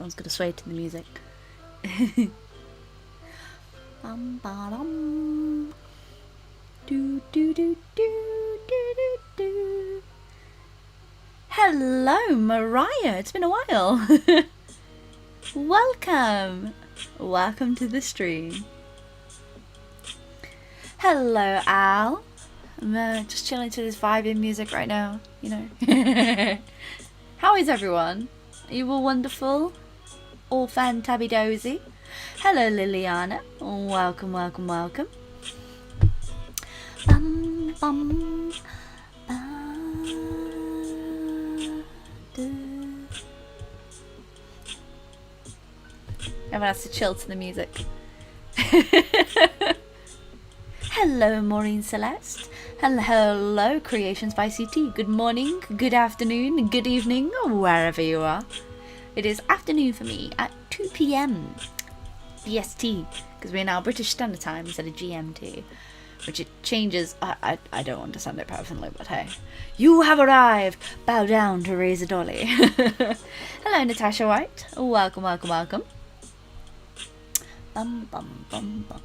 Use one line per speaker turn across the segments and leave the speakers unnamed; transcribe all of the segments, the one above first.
Everyone's gonna sway to the music. Bum, ba-dum. Do, do, do, do, do, do, do. Hello, Mariah. It's been a while. Welcome. Welcome to the stream. Hello, Al. I'm just chilling to this vibing music right now, you know. How is everyone? Are you all wonderful? All fantabby-dozy? Hello, Liliana. Welcome, welcome, welcome. Bum, bum, ba, do. Everyone has to chill to the music. Hello, Maureen Celeste. Hello, Creations by CT. Good morning, good afternoon, good evening, wherever you are. It is afternoon for me at 2 p.m. BST, because we're now British Standard Time instead of GMT, which it changes. I don't understand it personally, but hey. You have arrived. Bow down to raise a dolly. Hello, Natasha White. Welcome, welcome, welcome. Bum, bum, bum, bum.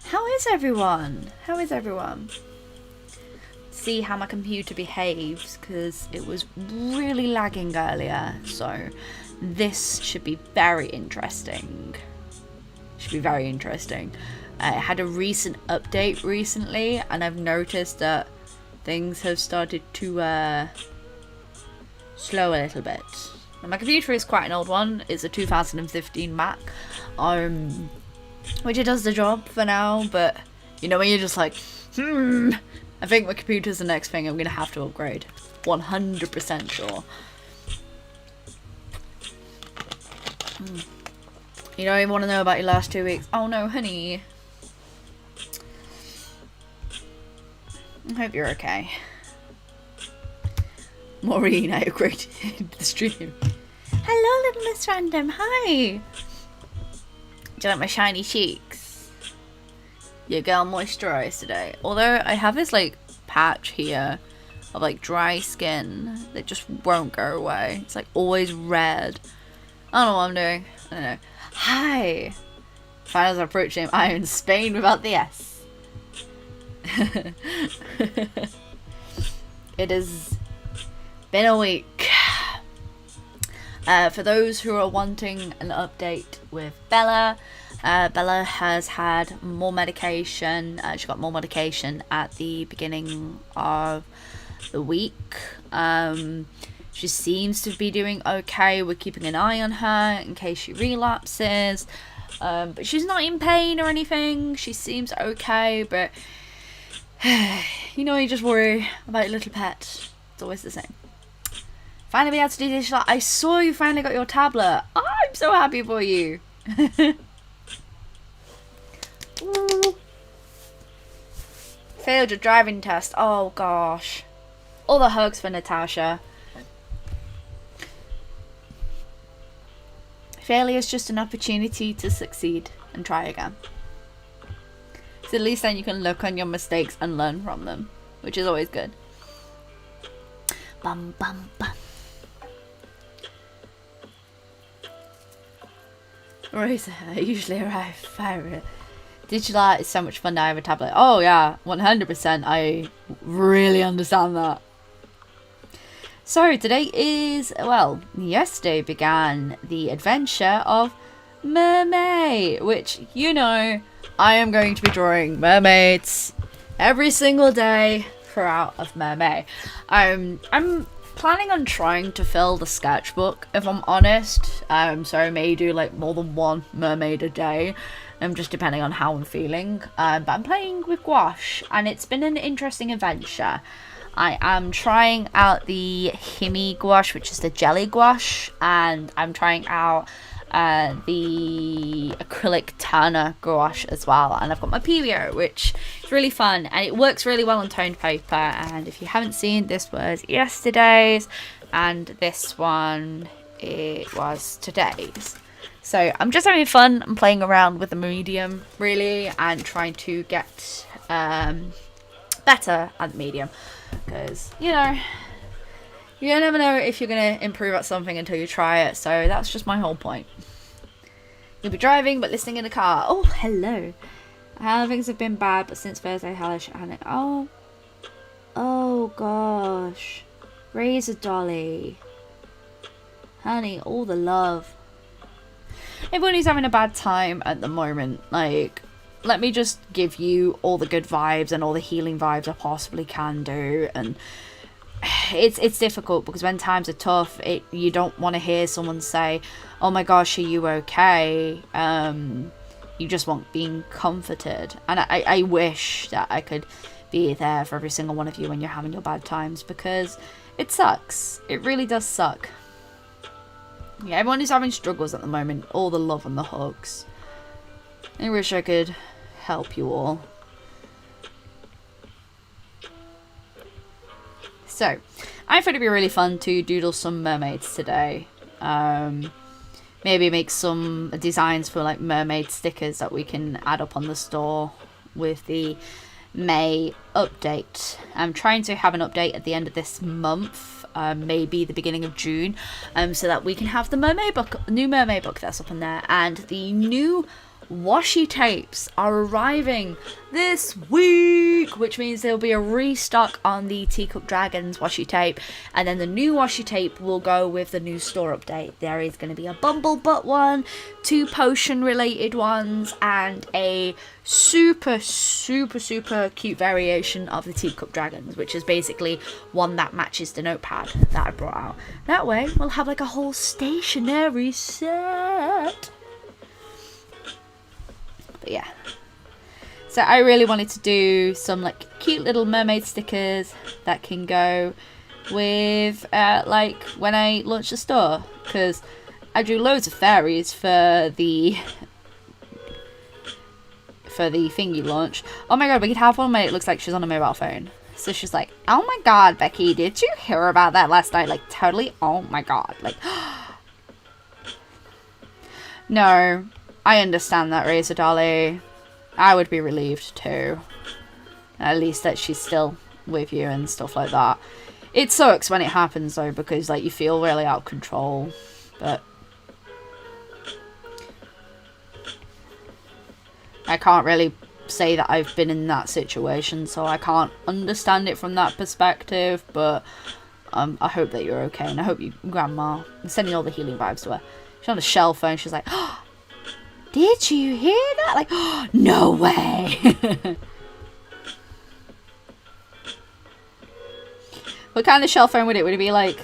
How is everyone? How is everyone? See how my computer behaves, because it was really lagging earlier, so this should be very interesting. Should be very interesting. I had a recent update recently, and I've noticed that things have started to slow a little bit. And my computer is quite an old one. It's a 2015 Mac. Which it does the job for now, but you know when you're just like, I think my computer's the next thing I'm gonna have to upgrade. 100% sure. You don't even want to know about your last 2 weeks. Oh no, honey. I hope you're okay. Maureen, I upgraded the stream. Hello, little Miss Random. Hi. Do you like my shiny cheeks? Your girl moisturised today. Although I have this like patch here of like dry skin that just won't go away. It's like always red. I don't know what I'm doing. I don't know. Hi! Finals are approaching. I am in Spain without the S. It has been a week. For those who are wanting an update with Bella, Bella has had more medication. She got more medication at the beginning of the week. She seems to be doing okay. We're keeping an eye on her in case she relapses. But she's not in pain or anything. She seems okay, but you know, you just worry about your little pet. It's always the same. Finally be able to do this. I saw you finally got your tablet. Oh, I'm so happy for you. Failed your driving test. Oh gosh. All the hugs for Natasha. Failure is just an opportunity to succeed and try again. So at least then you can look on your mistakes and learn from them, which is always good. Bum bum bum. Rosa, I usually arrive fire. Digital art is so much fun now I have a tablet. Oh yeah, 100%. I really understand that. So today is, well, yesterday began the adventure of Mermay, which, you know, I am going to be drawing mermaids every single day throughout of Mermay. I'm planning on trying to fill the sketchbook, if I'm honest. So I may do like more than one mermaid a day. Just depending on how I'm feeling. But I'm playing with gouache, and it's been an interesting adventure. I am trying out the Himi gouache, which is the jelly gouache, and I'm trying out the acrylic Turner gouache as well. And I've got my P.O.BOX, which is really fun, and it works really well on toned paper. And if you haven't seen, this was yesterday's, and this one, it was today's. So I'm just having fun and playing around with the medium, really, and trying to get better at the medium. Because, you know, You never know if you're going to improve at something until you try it. So that's just my whole point. You'll be driving but listening in the car. Oh, hello. How things have been bad, but since Thursday, hellish. And oh gosh. Razor Dolly. Honey, all the love. Everyone who's having a bad time at the moment, like, let me just give you all the good vibes and all the healing vibes I possibly can do. And it's difficult because when times are tough, you don't want to hear someone say, oh my gosh, are you okay? You just want being comforted. And I wish that I could be there for every single one of you when you're having your bad times, because it sucks. It really does suck. Yeah, everyone who's having struggles at the moment, all the love and the hugs. I wish I could help you all. So, I thought it'd be really fun to doodle some mermaids today. Maybe make some designs for like mermaid stickers that we can add up on the store with the May update. I'm trying to have an update at the end of this month, maybe the beginning of June, so that we can have the Mermay book, new Mermay book that's up in there, and the new washi tapes are arriving this week, which means there'll be a restock on the Teacup Dragons washi tape, and then the new washi tape will go with the new store update. There is going to be a Bumblebutt one, 2 potion related ones, and a super cute variation of the Teacup Dragons, which is basically one that matches the notepad that I brought out. That way we'll have like a whole stationery set. Yeah, so I really wanted to do some like cute little mermaid stickers that can go with like when I launch the store, because I drew loads of fairies for the thing you launch. Oh my god, we could have one where it looks like she's on a mobile phone, so she's like, oh my god, Becky, did you hear about that last night? Like, totally, oh my god, like no, I understand that, Razor Dolly. I would be relieved too. At least that she's still with you and stuff like that. It sucks when it happens though, because like you feel really out of control. But I can't really say that I've been in that situation, so I can't understand it from that perspective. But I hope that you're okay, and I hope you, Grandma, I'm sending all the healing vibes to her. She's on a shell phone. She's like, oh, did you hear that? Like, oh, no way. What kind of shell phone would it? Would it be like...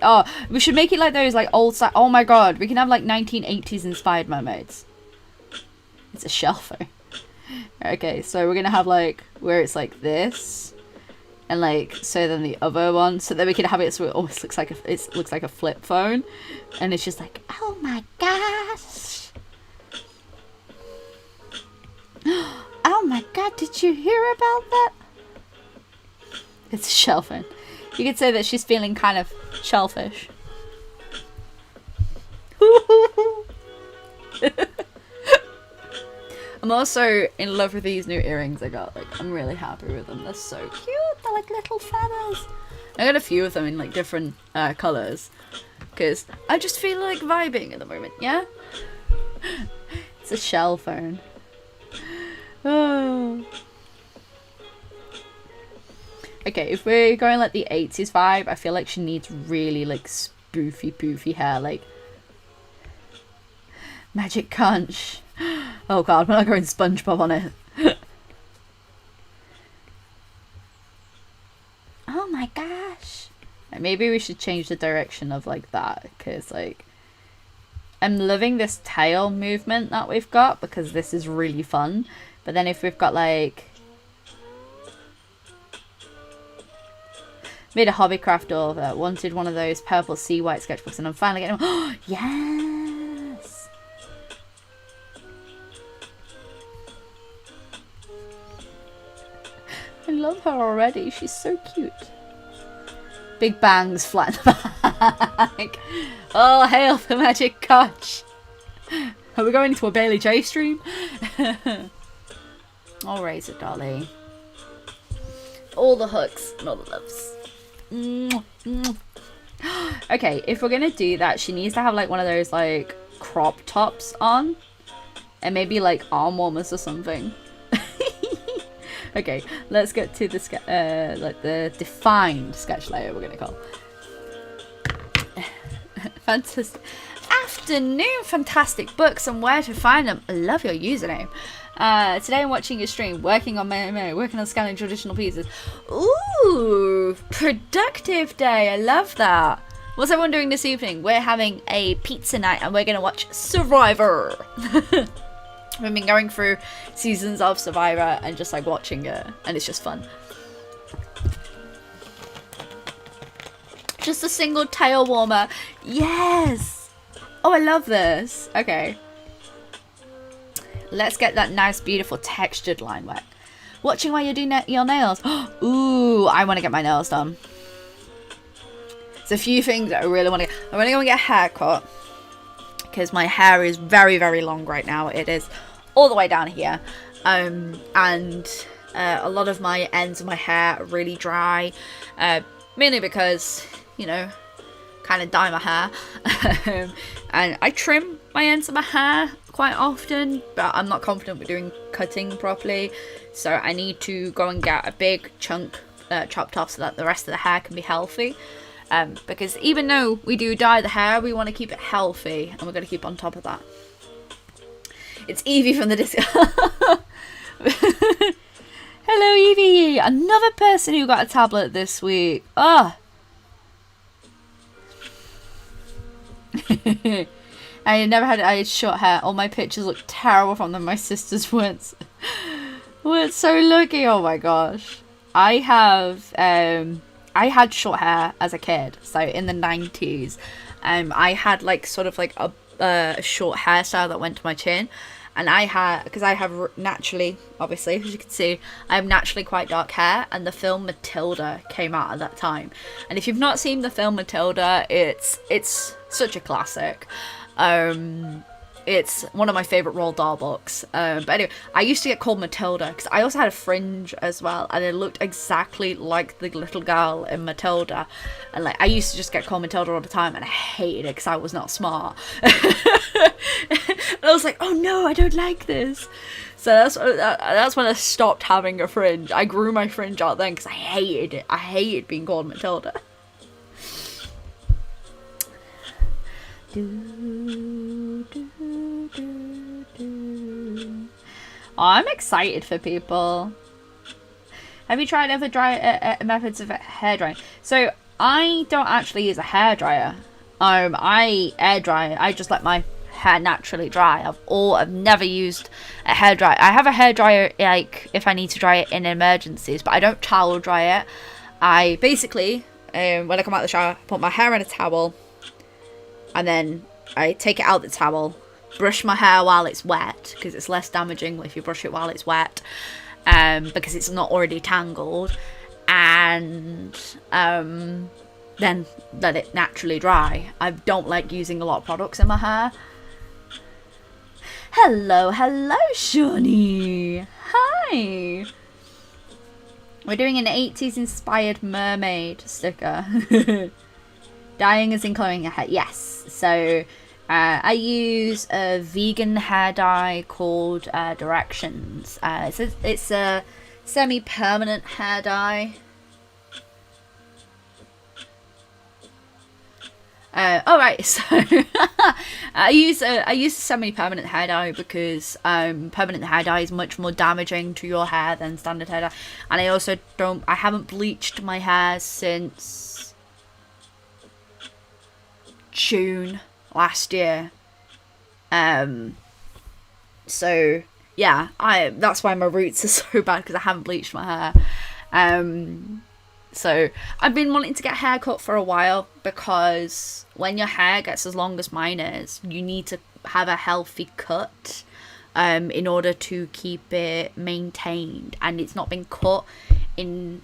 Oh, we should make it like those like old... Oh my god, we can have like 1980s inspired mermaids. It's a shell phone. Okay, so we're going to have like... Where it's like this. And like, so then the other one, so then we can have it so it almost looks like a flip phone, and it's just like, oh my gosh, oh my god, did you hear about that? It's a shell phone. You could say that she's feeling kind of shellfish. I'm also in love with these new earrings I got. Like, I'm really happy with them. They're so cute. They're like little feathers. I got a few of them in like different colours, because I just feel like vibing at the moment, yeah? It's a shell phone. Oh. Okay, if we're going like the 80s vibe, I feel like she needs really like spoofy poofy hair, like Magic Conch. Oh god, we're not going SpongeBob on it. Oh my gosh. Maybe we should change the direction of like that, because like I'm loving this tail movement that we've got, because this is really fun. But then if we've got like made a hobbycraft over, wanted one of those purple sea white sketchbooks, and I'm finally getting them. Oh yes. I love her already. She's so cute. Big bangs flat in the back. Oh, hail the Magic Conch. Are we going to a Bailey J stream? Oh, Razor Dolly. All the hugs and all the loves. Okay, if we're gonna do that, she needs to have like one of those like crop tops on, and maybe like arm warmers or something. Okay, let's get to the like the defined sketch layer we're gonna call. Fantastic afternoon, fantastic books and where to find them. I love your username. Today I'm watching your stream, working on Mermay, working on scanning traditional pieces. Ooh, productive day. I love that. What's everyone doing this evening? We're having a pizza night and we're gonna watch Survivor. We've been going through seasons of Survivor and just like watching it, and it's just fun. Just a single tail warmer. Yes. Oh, I love this. Okay. Let's get that nice, beautiful textured line wet. Watching while you're doing your nails. Ooh, I want to get my nails done. There's a few things that I really want to get. I'm really going to get a haircut because my hair is very, very long right now. It is all the way down here. And a lot of my ends of my hair are really dry. Mainly because, you know, kind of dye my hair. And I trim my ends of my hair quite often, but I'm not confident with doing cutting properly. So I need to go and get a big chunk chopped off so that the rest of the hair can be healthy. Because even though we do dye the hair, we want to keep it healthy, and we're going to keep on top of that. It's Evie from the disco. Hello, Evie. Another person who got a tablet this week. Oh. I had short hair. All my pictures look terrible from them. My sisters weren't so lucky. Oh my gosh. I had short hair as a kid, so in the 90s. I had like sort of like a short hairstyle that went to my chin, and because I have naturally, obviously, as you can see, I have naturally quite dark hair, and the film Matilda came out at that time. And if you've not seen the film Matilda, it's such a classic. It's one of my favourite Roald Dahl books. But anyway, I used to get called Matilda because I also had a fringe as well, and it looked exactly like the little girl in Matilda. And like I used to just get called Matilda all the time, and I hated it because I was not smart. And I was like, oh no, I don't like this. So that's when I stopped having a fringe. I grew my fringe out then because I hated it. I hated being called Matilda. Oh, I'm excited for people. Have you tried other methods of hair drying? So I don't actually use a hair dryer. I air dry. I just let my hair naturally dry. I've never used a hair dryer. I have a hair dryer like if I need to dry it in emergencies, but I don't towel dry it. I basically when I come out of the shower, I put my hair in a towel, and then I take it out the towel, brush my hair while it's wet, because it's less damaging if you brush it while it's wet, because it's not already tangled, and then let it naturally dry. I don't like using a lot of products in my hair. Hello, Shawnee. Hi. We're doing an 80s inspired mermaid sticker. Dyeing is in coloring your hair. Yes. So I use a vegan hair dye called Directions. It's a semi-permanent hair dye. Alright, so I use a semi-permanent hair dye because permanent hair dye is much more damaging to your hair than standard hair dye. And I haven't bleached my hair since June last year. So yeah, that's why my roots are so bad, because I haven't bleached my hair. So I've been wanting to get a haircut for a while, because when your hair gets as long as mine is, you need to have a healthy cut in order to keep it maintained, and it's not been cut in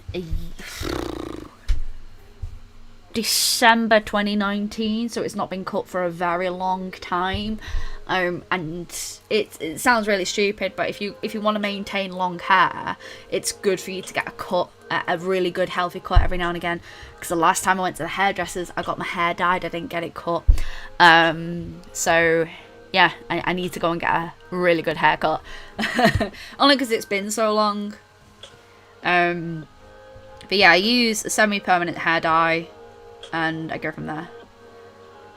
December 2019, so it's not been cut for a very long time. And it sounds really stupid, but if you want to maintain long hair, it's good for you to get a cut, a really good healthy cut every now and again. Because the last time I went to the hairdressers, I got my hair dyed, I didn't get it cut. So yeah, I need to go and get a really good haircut. Only because it's been so long. But yeah, I use a semi-permanent hair dye, and I go from there.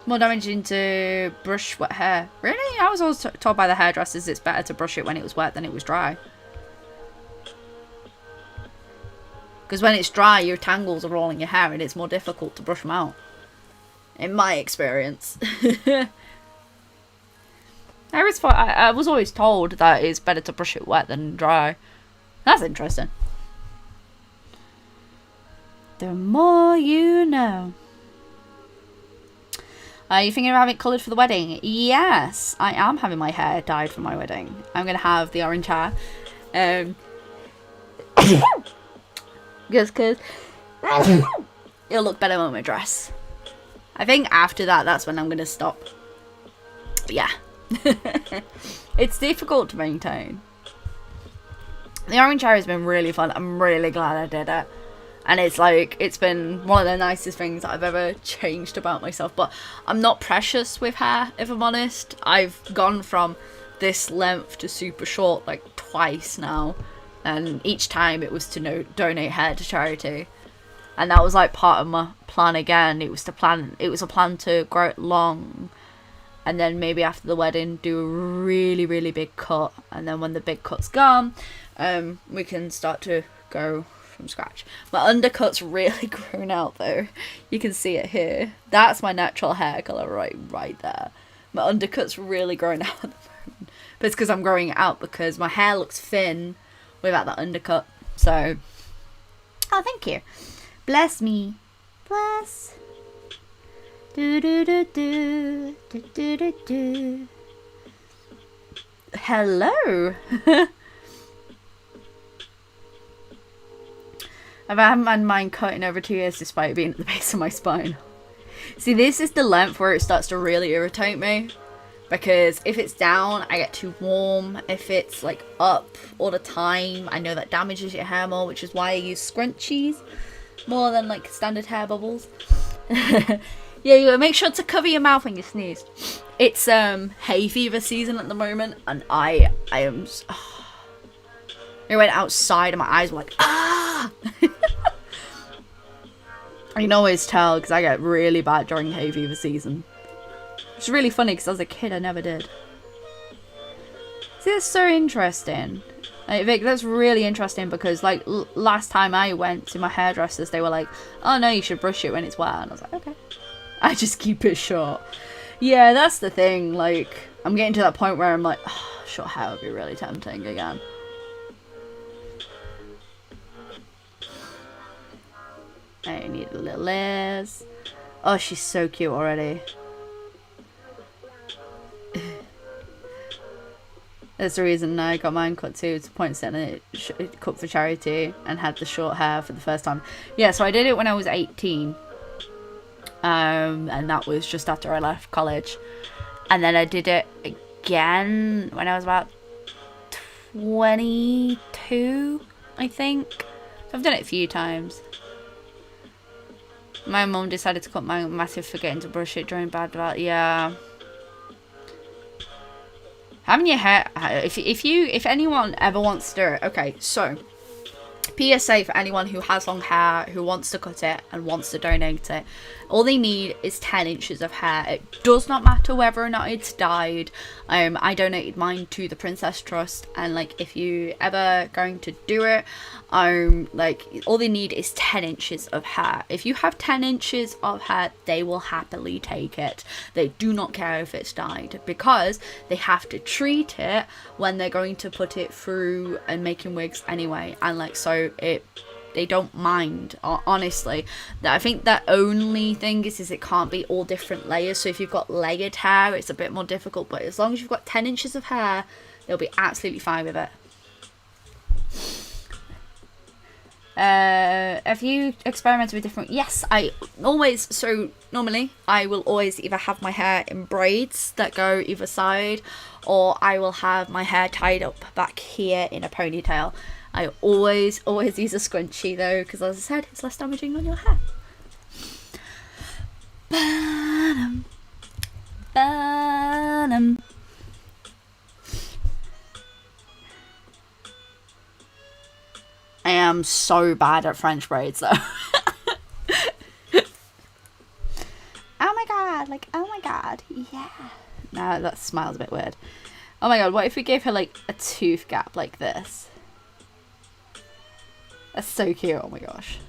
More damaging to brush wet hair. Really? I was always told by the hairdressers it's better to brush it when it was wet than it was dry. Because when it's dry, your tangles are all in your hair and it's more difficult to brush them out. In my experience. I was always told that it's better to brush it wet than dry. That's interesting. The more you know. Are you thinking of having it coloured for the wedding? Yes, I am having my hair dyed for my wedding. I'm going to have the orange hair. Just because it'll look better on my dress. I think after that, that's when I'm going to stop. But yeah. It's difficult to maintain. The orange hair has been really fun. I'm really glad I did it. And it's like, it's been one of the nicest things that I've ever changed about myself. But I'm not precious with hair, if I'm honest. I've gone from this length to super short like twice now. And each time it was to donate hair to charity. And that was like part of my plan again. It was a plan to grow it long. And then maybe after the wedding, do a really, really big cut. And then when the big cut's gone, we can start to go from scratch. My undercut's really grown out though. You can see it here. That's my natural hair colour right there. My undercut's really grown out at the moment. But it's because I'm growing it out because my hair looks thin without that undercut. So, oh, thank you. Bless me. Bless. Do do do do do do do do. Hello. I haven't had mine cut in over 2 years despite being at the base of my spine. See, this is the length where it starts to really irritate me. Because if it's down, I get too warm. If it's like up all the time, I know that damages your hair more, which is why I use scrunchies more than like standard hair bubbles. Yeah, you gotta make sure to cover your mouth when you sneeze. It's hay fever season at the moment, and I am. I went outside and my eyes were like, ah! I can always tell because I get really bad during hay fever season. It's really funny because as a kid I never did. See, that's so interesting. Like, Vic, that's really interesting because like last time I went to my hairdressers, they were like, oh no, you should brush it when it's wet. And I was like, okay. I just keep it short. Yeah, that's the thing. Like, I'm getting to that point where I'm like, oh, short hair would be really tempting again. I need a little Liz. Oh, she's so cute already. That's the reason I got mine cut too. To point setting it cut for charity and had the short hair for the first time. Yeah, so I did it when I was 18. And that was just after I left college. And then I did it again when I was about 22, I think. So I've done it a few times. My mum decided to cut my massive forgetting to brush it during bad weather. Yeah. Having your hair, if anyone ever wants to do it, okay, so PSA for anyone who has long hair, who wants to cut it and wants to donate it, all they need is 10 inches of hair. It does not matter whether or not it's dyed. I donated mine to the Princess Trust, and like if you ever going to do it, like all they need is 10 inches of hair. If you have 10 inches of hair, they will happily take it. They do not care if it's dyed because they have to treat it when they're going to put it through and making wigs anyway, and like so they don't mind, honestly. I think the only thing is it can't be all different layers. So if you've got layered hair, it's a bit more difficult. But as long as you've got 10 inches of hair, they'll be absolutely fine with it. Have you experimented with different? Yes, I always. So normally, I will always either have my hair in braids that go either side, or I will have my hair tied up back here in a ponytail. I always use a scrunchie though, because as I said, it's less damaging on your hair. Ba-dum, ba-dum. I am so bad at French braids though. Oh my god, like, oh my god, yeah. No, that smile's a bit weird. Oh my god, what if we gave her like a tooth gap like this? That's so cute, oh my gosh.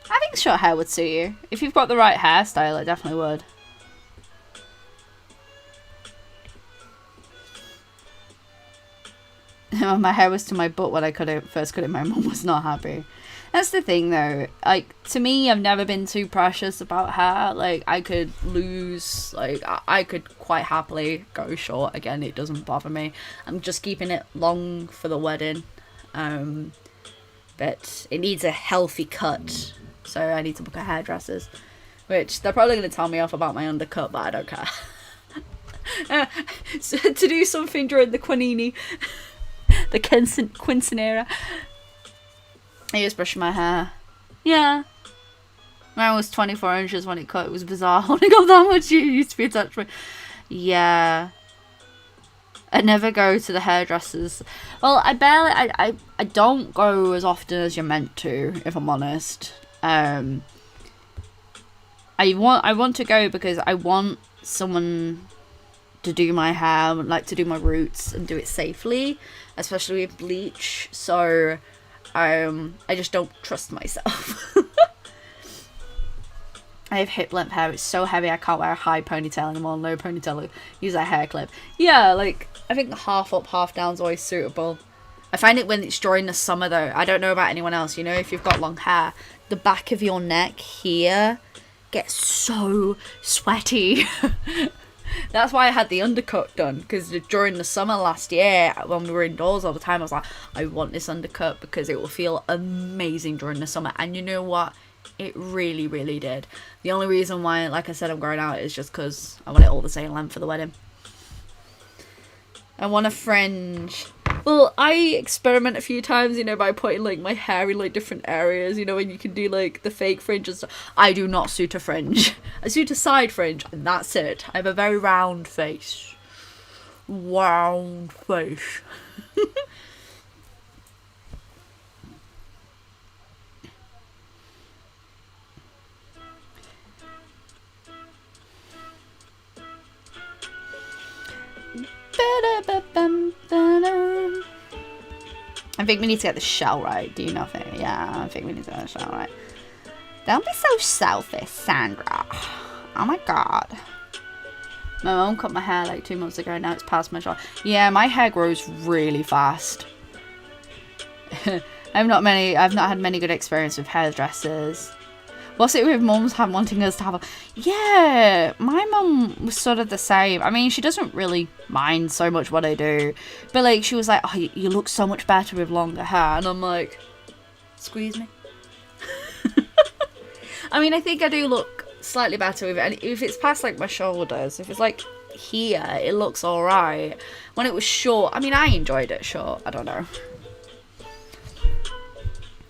I think short hair would suit you. If you've got the right hairstyle, it definitely would. My hair was to my butt when I first cut it. My mum was not happy. That's the thing though. Like, to me, I've never been too precious about hair. Like, I could lose, like, I could quite happily go short. Again, it doesn't bother me. I'm just keeping it long for the wedding. But it needs a healthy cut. So I need to book a hairdresser's. Which, they're probably going to tell me off about my undercut, but I don't care. So, to do something during the Quinini. The quinceanera. I just brushed my hair. Yeah. Mine was 24 inches when it cut. It was bizarre. When I got that much, it used to be attached to me. Yeah. I never go to the hairdressers. Well, I don't go as often as you're meant to, if I'm honest. I want to go because I want someone to do my hair, like to do my roots and do it safely, especially with bleach. So I just don't trust myself. I have hip length hair. It's so heavy I can't wear a high ponytail anymore. Low ponytail, use a hair clip. Yeah, like I think the half up, half down is always suitable. I find it when it's during the summer though. I don't know about anyone else. You know, if you've got long hair, the back of your neck here gets so sweaty. That's why I had the undercut done, because during the summer last year, when we were indoors all the time, I was like, I want this undercut because it will feel amazing during the summer. And you know what? It really, really did. The only reason why, like I said, I'm growing out is just because I want it all the same length for the wedding. I want a fringe. Well, I experiment a few times, you know, by putting like my hair in like different areas, you know, and you can do like the fake fringe and stuff. I do not suit a fringe. I suit a side fringe, and that's it. I have a very round face. Round face. I think we need to get the shell right. Do you not think? Yeah, I think we need to get the shell right. Don't be so selfish, Sandra. Oh my god. My mum cut my hair like 2 months ago. Now it's past my shoulder. Yeah, my hair grows really fast. I've not had many good experience with hairdressers. What's it with mums wanting us to have a... Yeah, my mum was sort of the same. I mean, she doesn't really mind so much what I do. But, like, she was like, oh, you look so much better with longer hair. And I'm like, squeeze me. I mean, I think I do look slightly better with it. And if it's past, like, my shoulders, if it's, like, here, it looks alright. When it was short, I mean, I enjoyed it short. I don't know.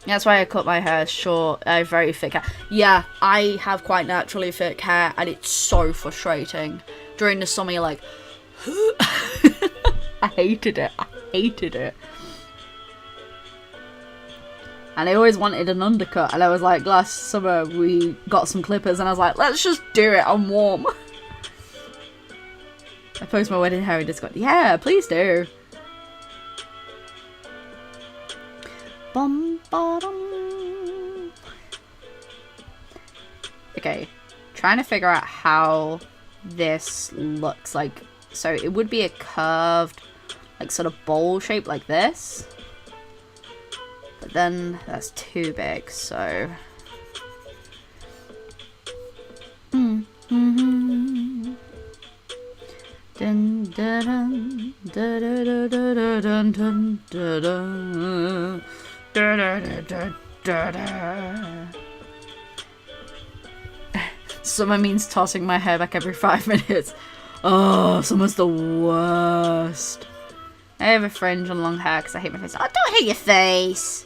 That's why I cut my hair short. I have very thick hair. Yeah, I have quite naturally thick hair, and it's so frustrating. During the summer, you're like... I hated it. I hated it. And I always wanted an undercut, and I was like, last summer we got some clippers, and I was like, let's just do it, I'm warm. I post my wedding hair in Discord. Yeah, please do. Bum, ba-dum. Okay, trying to figure out how this looks like. So it would be a curved, like sort of bowl shape like this. But then that's too big, so Summer means tossing my hair back every 5 minutes. Oh, summer's the worst. I have a fringe and long hair because I hate my face. Oh, don't hate your face.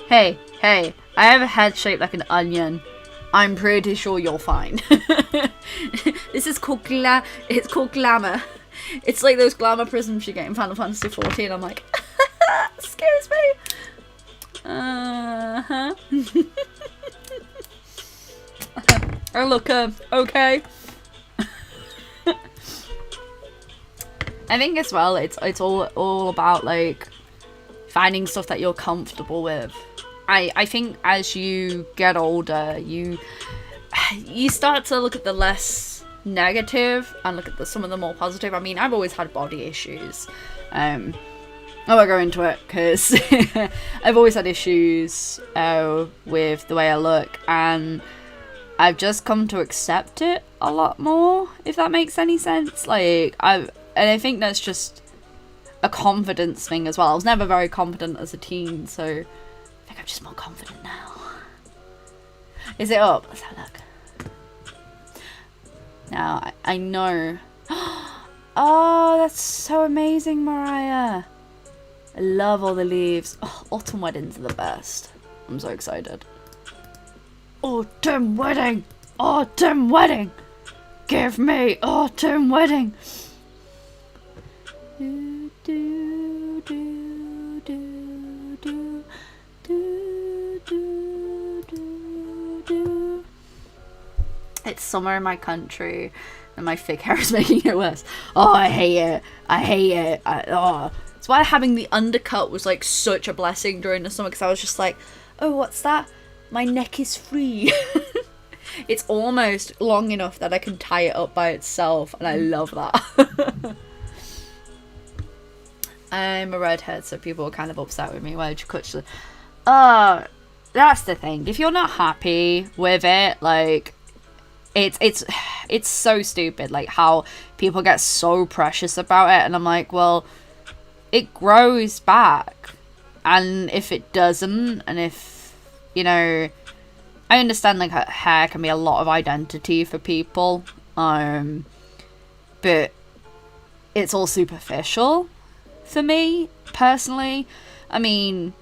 Hey, I have a head shaped like an onion. I'm pretty sure you're fine. This is called it's called glamour. It's like those glamour prisms you get in Final Fantasy 14. I'm like, excuse me. I look okay. I think as well, it's all about like finding stuff that you're comfortable with. I think as you get older, you start to look at the less negative and look at some of the more positive. I mean, I've always had body issues. I won't go into it because I've always had issues with the way I look, and I've just come to accept it a lot more, if that makes any sense. And I think that's just a confidence thing as well. I was never very confident as a teen, so I think I'm just more confident now. Is it up? Let's have a look. Now, I know. Oh, that's so amazing, Mariah. I love all the leaves. Oh, autumn weddings are the best. I'm so excited. Autumn wedding! Autumn wedding! Give me autumn wedding! Do, do, do, do, do, do, do, do, do. It's summer in my country and my thick hair is making it worse. Oh, I hate it. I hate it. It's why having the undercut was like such a blessing during the summer, because I was just like, oh, what's that? My neck is free. It's almost long enough that I can tie it up by itself, and I love that. I'm a redhead, so people are kind of upset with me. Why did you cut the... that's the thing. If you're not happy with it, like, it's so stupid, like, how people get so precious about it, and I'm like, well, it grows back, and if it doesn't, and if, you know, I understand, like, hair can be a lot of identity for people, but it's all superficial for me, personally. I mean,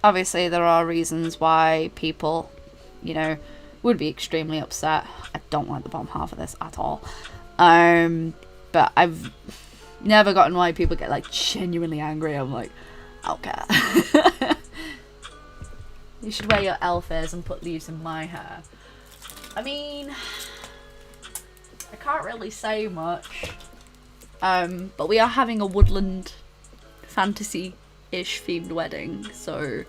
obviously there are reasons why people, you know, would be extremely upset. I don't like the bottom half of this at all. But I've never gotten why people get, like, genuinely angry. I'm like, I don't care. You should wear your elf ears and put leaves in my hair. I mean, I can't really say much. But we are having a woodland fantasy-ish themed wedding, so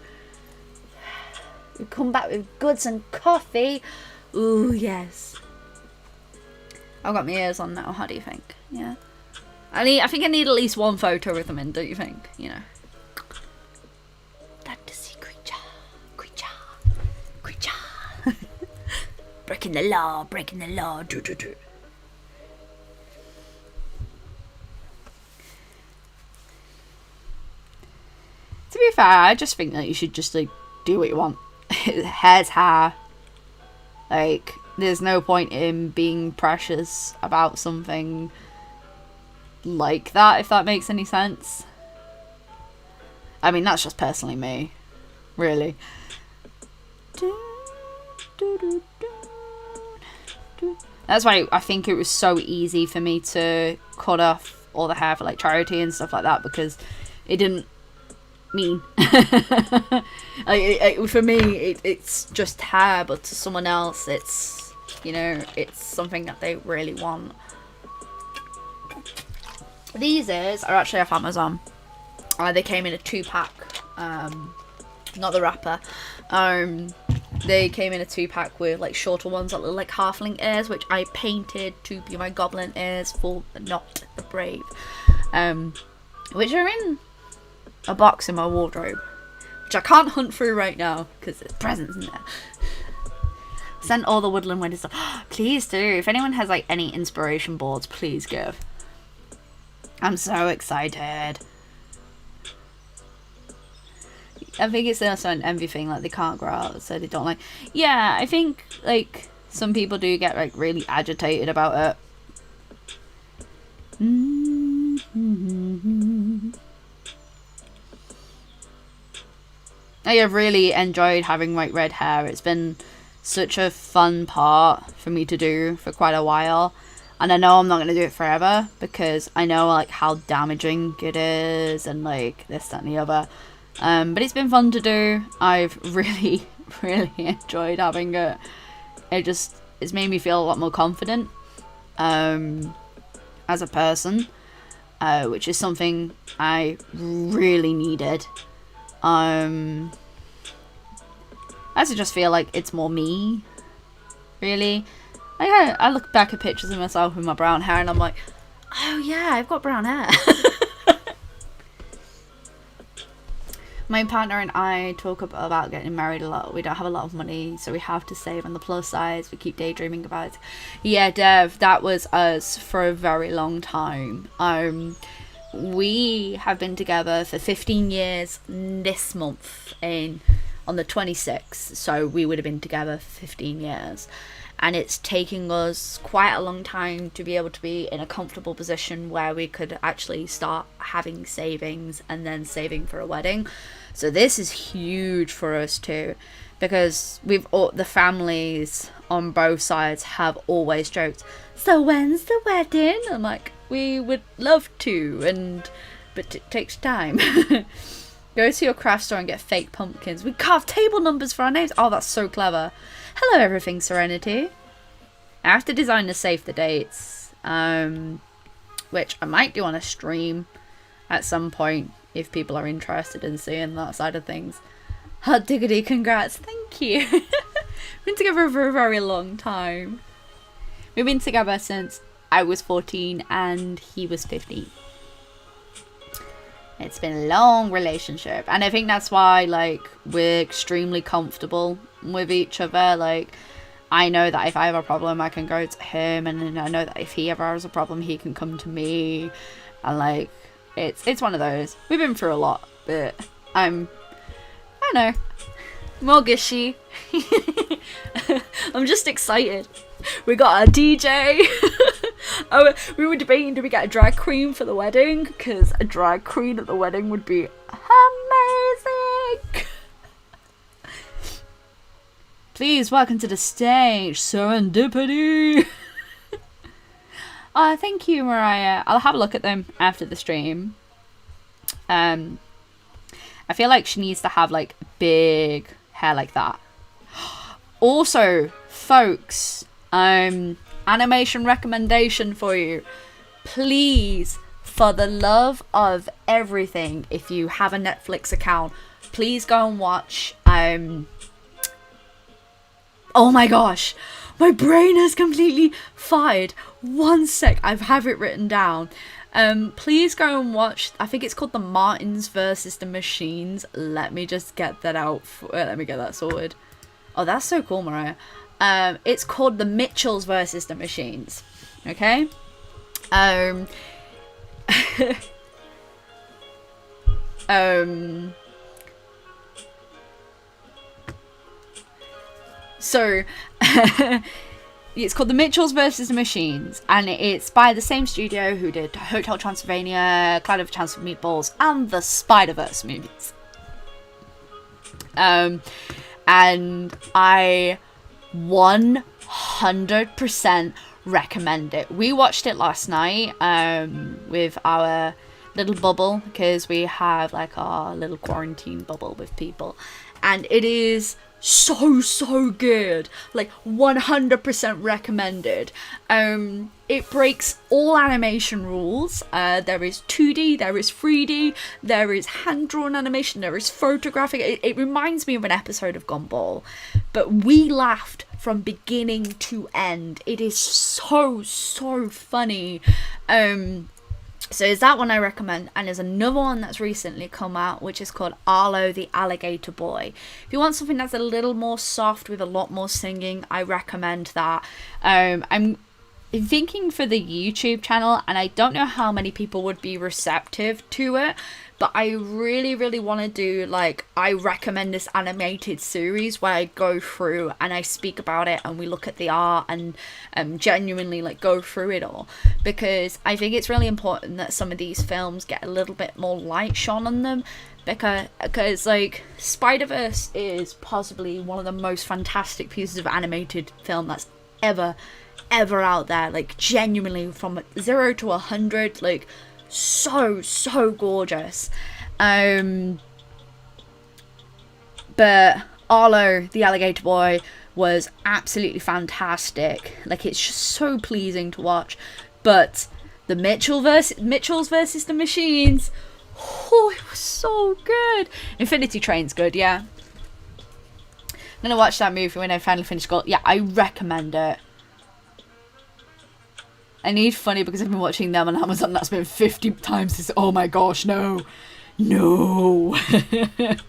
we come back with goods and coffee. Ooh, yes. I've got my ears on now. How do you think? Yeah. I think I need at least one photo with them in, don't you think? You know. Fantasy creature. Breaking the law. Do. To be fair, I just think that you should just, like, do what you want. Hair's hair. Like, there's no point in being precious about something like that, if that makes any sense. I mean, that's just personally me. Really. That's why I think it was so easy for me to cut off all the hair for, like, charity and stuff like that, because it didn't mean for me it's just hair, but to someone else it's, you know, it's something that they really want. These ears are actually off Amazon. They came in a 2-pack, not the wrapper. They came in a 2-pack with, like, shorter ones that look like halfling ears, which I painted to be my goblin ears for Not the Brave, which are in a box in my wardrobe, which I can't hunt through right now because there's presents in there. Send all the woodland wedding stuff. Please do. If anyone has, like, any inspiration boards, please give. I'm so excited. I think it's also an envy thing, like they can't grow out, so they don't like. Yeah, I think like some people do get like really agitated about it. I have really enjoyed having like red hair. It's been such a fun part for me to do for quite a while, and I know I'm not going to do it forever because I know like how damaging it is and like this, that and the other. But it's been fun to do. I've really enjoyed having it. It's made me feel a lot more confident as a person, which is something I really needed. I also just feel like it's more me, really. Like I look back at pictures of myself with my brown hair and I'm like, oh yeah, I've got brown hair. My partner and I talk about getting married a lot. We don't have a lot of money, so we have to save on the plus size. We keep daydreaming about it. Yeah, Dev, that was us for a very long time. We have been together for 15 years this month on the 26th. So we would have been together for 15 years. And it's taking us quite a long time to be able to be in a comfortable position where we could actually start having savings and then saving for a wedding. So this is huge for us too, because the families on both sides have always joked, so when's the wedding? I'm like, we would love to, but it takes time. Go to your craft store and get fake pumpkins. We carve table numbers for our names. Oh, that's so clever. Hello, everything Serenity. I have to design to save the dates, which I might do on a stream at some point if people are interested in seeing that side of things. Hot diggity, congrats, thank you. We've been together for a very long time. We've been together since I was 14 and he was 15. It's been a long relationship, and I think that's why like we're extremely comfortable with each other. Like, I know that if I have a problem I can go to him, and I know that if he ever has a problem he can come to me, and like it's one of those. We've been through a lot, but I don't know, more gushy. I'm just excited. We got a DJ. Oh, we were debating, do we get a drag queen for the wedding? Because a drag queen at the wedding would be amazing. Please welcome to the stage, Serendipity. Thank you, Mariah. I'll have a look at them after the stream. I feel like she needs to have like big hair like that. Also, folks, animation recommendation for you. Please, for the love of everything, if you have a Netflix account, please go and watch oh my gosh, my brain has completely fired. One sec, I have it written down. Please go and watch, I think it's called The Martins versus the Machines. Let me just get that out. Let me get that sorted. Oh, that's so cool, Mariah. It's called The Mitchells versus the Machines. Okay? So, it's called The Mitchells versus the Machines, and it's by the same studio who did Hotel Transylvania, Cloud of Chance of Meatballs, and the Spider-Verse movies. And I 100% recommend it. We watched it last night with our little bubble, because we have like our little quarantine bubble with people, and it is so good. Like 100% recommended. It breaks all animation rules. There is 2D, there is 3D, there is hand-drawn animation, there is photographic. It reminds me of an episode of Gumball, but we laughed from beginning to end. It is so funny. So is that one I recommend, and there's another one that's recently come out which is called Arlo the Alligator Boy. If you want something that's a little more soft with a lot more singing, I recommend that. thinking for the YouTube channel, and I don't know how many people would be receptive to it, but I really want to do, like, I recommend this animated series where I go through and I speak about it and we look at the art and genuinely, like, go through it all, because I think it's really important that some of these films get a little bit more light shone on them, because like, Spider-Verse is possibly one of the most fantastic pieces of animated film that's ever out there. Like, genuinely, from 0 to 100, like, so gorgeous. But Arlo the alligator boy was absolutely fantastic. Like, it's just so pleasing to watch. But the Mitchells versus the Machines, oh, it was so good. Infinity Train's good, yeah. I'm gonna watch that movie when I finally finish school. Yeah, I recommend it. I need funny because I've been watching them on Amazon. That's been 50 times this. Oh my gosh, no. It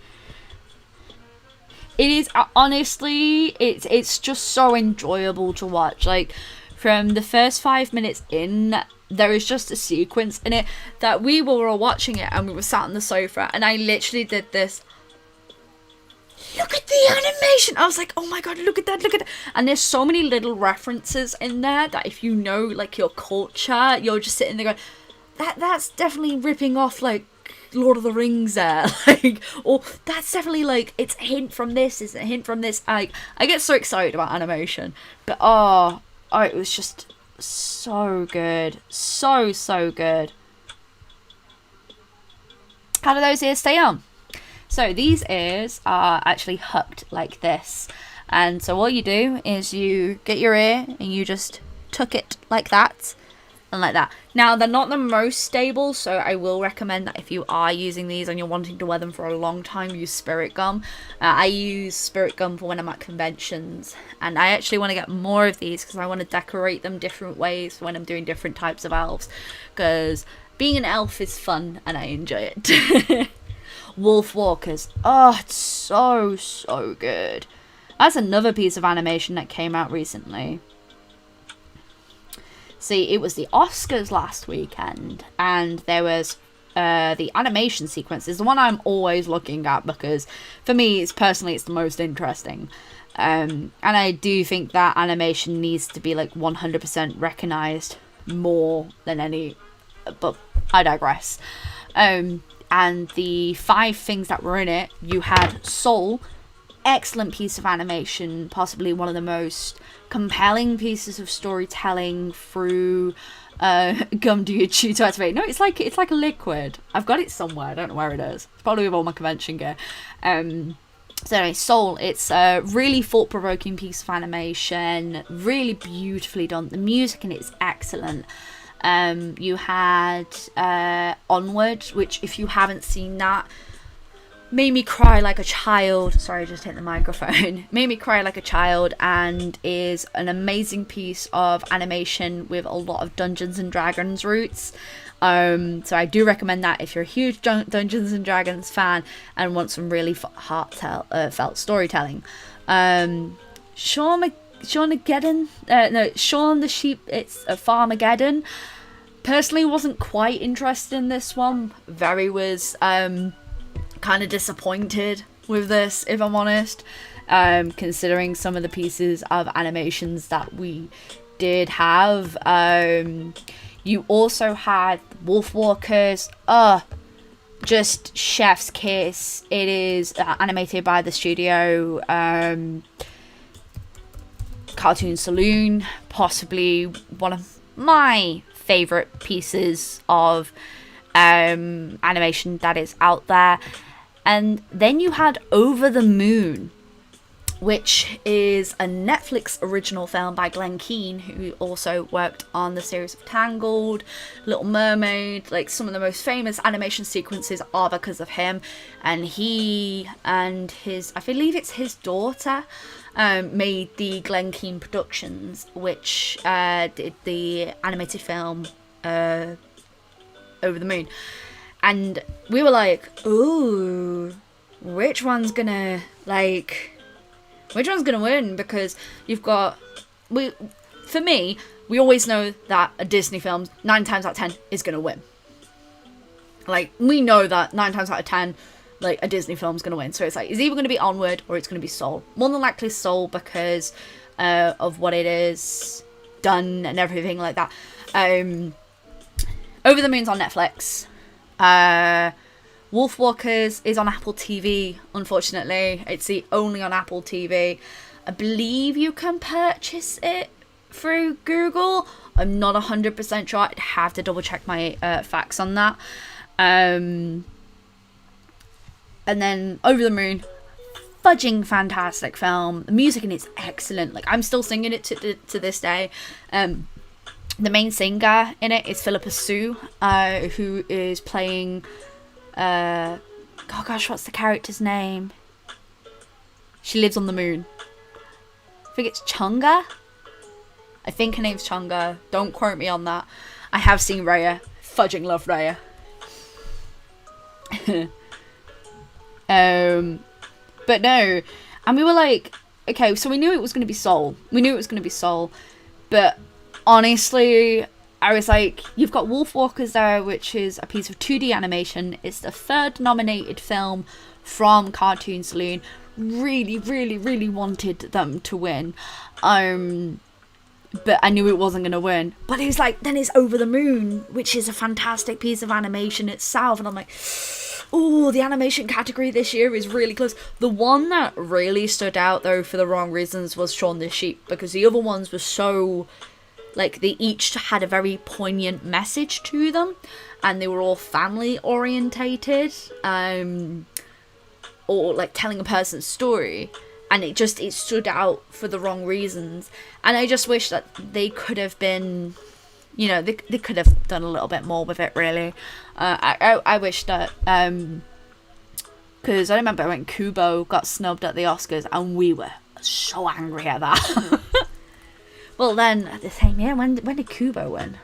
is, honestly, it's just so enjoyable to watch. Like, from the first 5 minutes in, there is just a sequence in it that we were all watching it and we were sat on the sofa and I literally did this. Look at the animation. I was like, oh my god, look at that. And there's so many little references in there that if you know, like, your culture, you're just sitting there going, that's definitely ripping off, like, Lord of the Rings there. Like, or that's definitely, like, it's a hint from this, it's a hint from this. I get so excited about animation. But, oh, it was just so good. So good. How do those ears stay on? So these ears are actually hooked like this, and so all you do is you get your ear and you just tuck it like that and like that. Now, they're not the most stable, so I will recommend that if you are using these and you're wanting to wear them for a long time, use spirit gum. I use spirit gum for when I'm at conventions, and I actually want to get more of these because I want to decorate them different ways when I'm doing different types of elves, because being an elf is fun and I enjoy it. Wolf Walkers. Oh, it's so good. That's another piece of animation that came out recently. See, it was the Oscars last weekend, and there was the animation sequence is the one I'm always looking at because for me, it's the most interesting. And I do think that animation needs to be like 100% recognized more than any, but I digress. And the 5 things that were in it, you had Soul, excellent piece of animation, possibly one of the most compelling pieces of storytelling through gum do you chew to activate. No, it's like a liquid. I've got it somewhere, I don't know where it is. It's probably with all my convention gear. So anyway, Soul, it's a really thought-provoking piece of animation, really beautifully done. The music in it is excellent. You had Onward, which, if you haven't seen that, made me cry like a child. Sorry, I just hit the microphone. Made me cry like a child, and is an amazing piece of animation with a lot of Dungeons and Dragons roots. So I do recommend that if you're a huge Dungeons and Dragons fan and want some really heartfelt storytelling. Shaun the Sheep, it's a Farmageddon. Personally, wasn't quite interested in this one. Very was kind of disappointed with this, if I'm honest, considering some of the pieces of animations that we did have. You also had Wolf Walkers. Just chef's kiss. It is animated by the studio Cartoon Saloon, possibly one of my favorite pieces of animation that is out there. And then you had Over the Moon, which is a Netflix original film by Glenn Keane, who also worked on the series of Tangled, Little Mermaid. Like, some of the most famous animation sequences are because of him. And he and his, I believe it's his daughter, made the Glenn Keane Productions, which did the animated film Over the Moon. And we were like, ooh, which one's gonna win? Because you've got, for me, we always know that a Disney film 9 times out of 10 is going to win. Like, we know that 9 times out of 10, like, a Disney film's going to win. So it's like, it's either going to be Onward or it's going to be Soul. More than likely Soul because of what it is done and everything like that. Over the Moon's on Netflix. Wolfwalkers is on Apple TV, unfortunately. It's the only on Apple TV. I believe you can purchase it through Google. I'm not 100% sure. I'd have to double check my facts on that. And then Over the Moon, fudging fantastic film. The music in it's excellent. Like, I'm still singing it to this day. The main singer in it is Philippa Sue, who is playing oh gosh, what's the character's name? She lives on the moon. I think it's Chunga. I think her name's Chunga. Don't quote me on that. I have seen Raya. Fudging love Raya. But no. And we were like, okay, so we knew it was going to be Soul. But honestly, I was like, you've got Wolfwalkers there, which is a piece of 2D animation. It's the 3rd nominated film from Cartoon Saloon. Really, really, really wanted them to win. But I knew it wasn't going to win. But it was like, then it's Over the Moon, which is a fantastic piece of animation itself. And I'm like, oh, the animation category this year is really close. The one that really stood out, though, for the wrong reasons was Shaun the Sheep. Because the other ones were so, like, they each had a very poignant message to them. And they were all family orientated. Or, like, telling a person's story. And it stood out for the wrong reasons. And I just wish that they could have been, you know, they could have done a little bit more with it, really. I wish that, because I remember when Kubo got snubbed at the Oscars, and we were so angry at that. Well, then, the same year, when did Kubo win?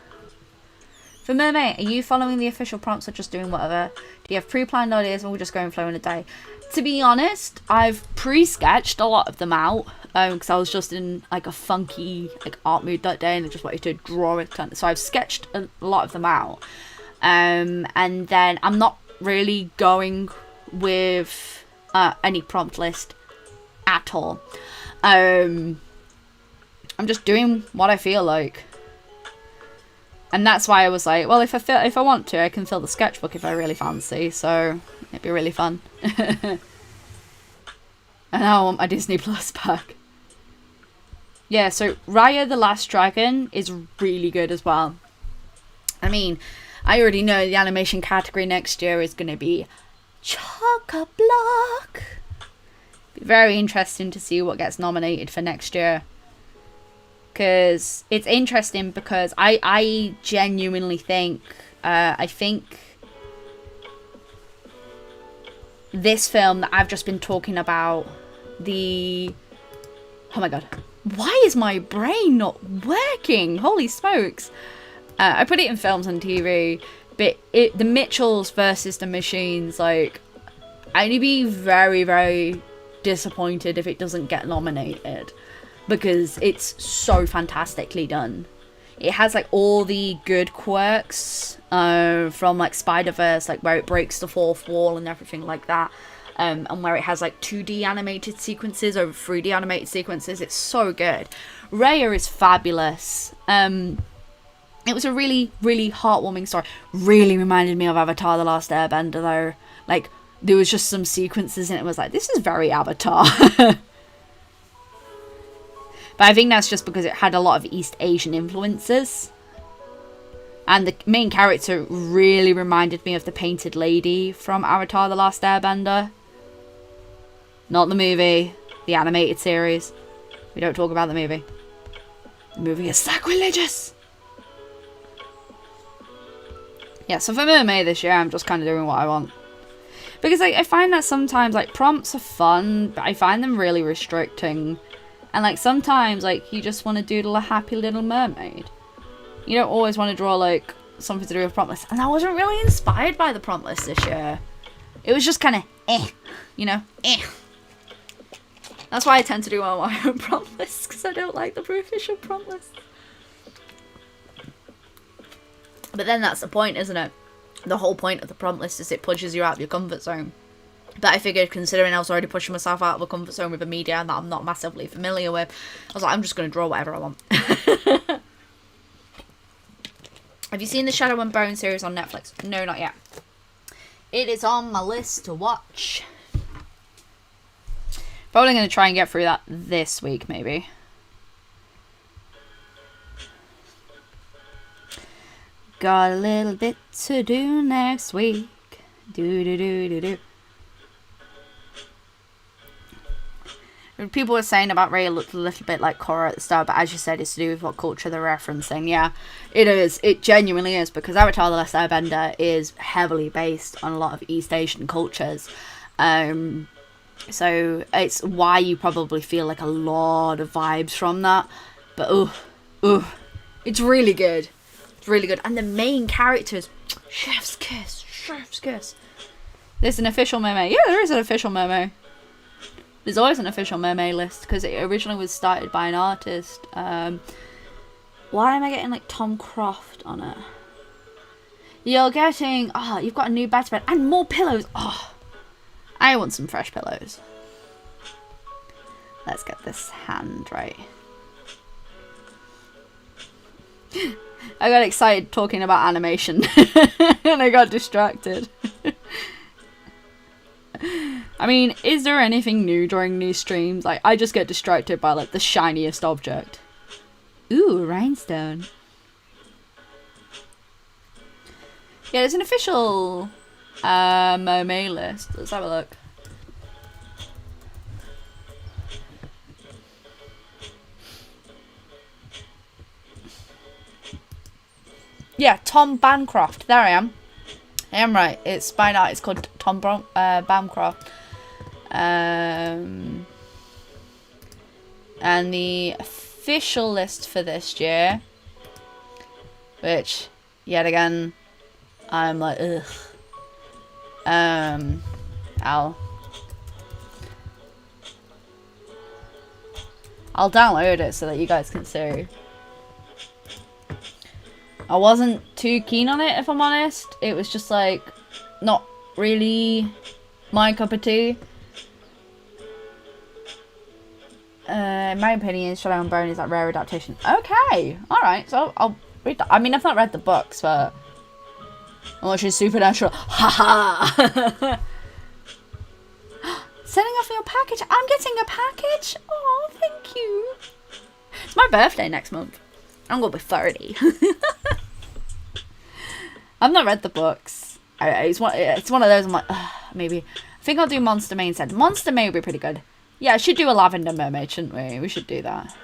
For Mermay, are you following the official prompts or just doing whatever? Do you have pre-planned ideas or we're just going flowing a day? To be honest, I've pre-sketched a lot of them out because I was just in like a funky like art mood that day and I just wanted to draw it. So I've sketched a lot of them out. And then I'm not really going with any prompt list at all. I'm just doing what I feel like. And that's why I was like, well, if I want to, I can fill the sketchbook if I really fancy. So it'd be really fun. And now I want my Disney Plus back. Yeah, so Raya the Last Dragon is really good as well. I mean, I already know the animation category next year is going to be Chock-a-Block. Be very interesting to see what gets nominated for next year. Because it's interesting because I genuinely think, I think this film that I've just been talking about, oh my god, why is my brain not working? Holy smokes. I put it in films and TV, but the Mitchells versus the Machines, like, I'd be very, very disappointed if it doesn't get nominated. Because it's so fantastically done. It has like all the good quirks from like Spider-Verse, like where it breaks the fourth wall and everything like that. And where it has like 2D animated sequences over 3D animated sequences. It's so good. Raya is fabulous. It was a really, really heartwarming story. Really reminded me of Avatar The Last Airbender though. Like, there was just some sequences and it was like, this is very Avatar. But I think that's just because it had a lot of East Asian influences. And the main character really reminded me of the Painted Lady from Avatar The Last Airbender. Not the movie, the animated series. We don't talk about the movie. The movie is sacrilegious. Yeah, so for Mermay this year, I'm just kind of doing what I want. Because like, I find that sometimes like prompts are fun, but I find them really restricting. And like sometimes like you just want to doodle a happy little mermaid. You don't always want to draw like something to do with prompt list. And I wasn't really inspired by the prompt list this year. It was just kind of you know, That's why I tend to do all my own prompt lists, because I don't like the official prompt list. But then that's the point, isn't it? The whole point of the prompt list is it pushes you out of your comfort zone. But I figured, considering I was already pushing myself out of a comfort zone with a media that I'm not massively familiar with, I was like, I'm just going to draw whatever I want. Have you seen the Shadow and Bone series on Netflix? No, not yet. It is on my list to watch. Probably going to try and get through that this week, maybe. Got a little bit to do next week. Do. People were saying about Ray looked a little bit like Korra at the start, but as you said, it's to do with what culture they're referencing. Yeah, it is. It genuinely is, because Avatar: The Last Airbender is heavily based on a lot of East Asian cultures. So it's why you probably feel like a lot of vibes from that. But it's really good. It's really good. And the main characters, chef's kiss. There's an official Mermay. Yeah, there is an official Mermay. There's always an official Mermay list, because it originally was started by an artist. Why am I getting like Tom Croft on it? You're getting, you've got a new bedspread and more pillows. I want some fresh pillows. Let's get this hand right. I got excited talking about animation and I got distracted. I mean, is there anything new during these streams? Like, I just get distracted by like the shiniest object. Ooh, rhinestone. Yeah, there's an official Mermay list. Let's have a look. Yeah, Tom Bancroft. There I am. I am right. It's by an artist called Tom Bancroft. And the official list for this year, which, yet again, I'm like, ugh. I'll download it so that you guys can see. I wasn't too keen on it, if I'm honest. It was just like not really my cup of tea. In my opinion, Shadow and Bone is that rare adaptation. Okay, alright, so I'll read that. I mean, I've not read the books, but I'm watching Supernatural. Haha! Sending off your package. I'm getting a package. Oh, thank you. It's my birthday next month. I'm gonna be 30. I've not read the books. It's one of those. I'm like, maybe. I think I'll do Monster May instead. Monster May would be pretty good. Yeah, I should do a Lavender Mermaid, shouldn't we? We should do that.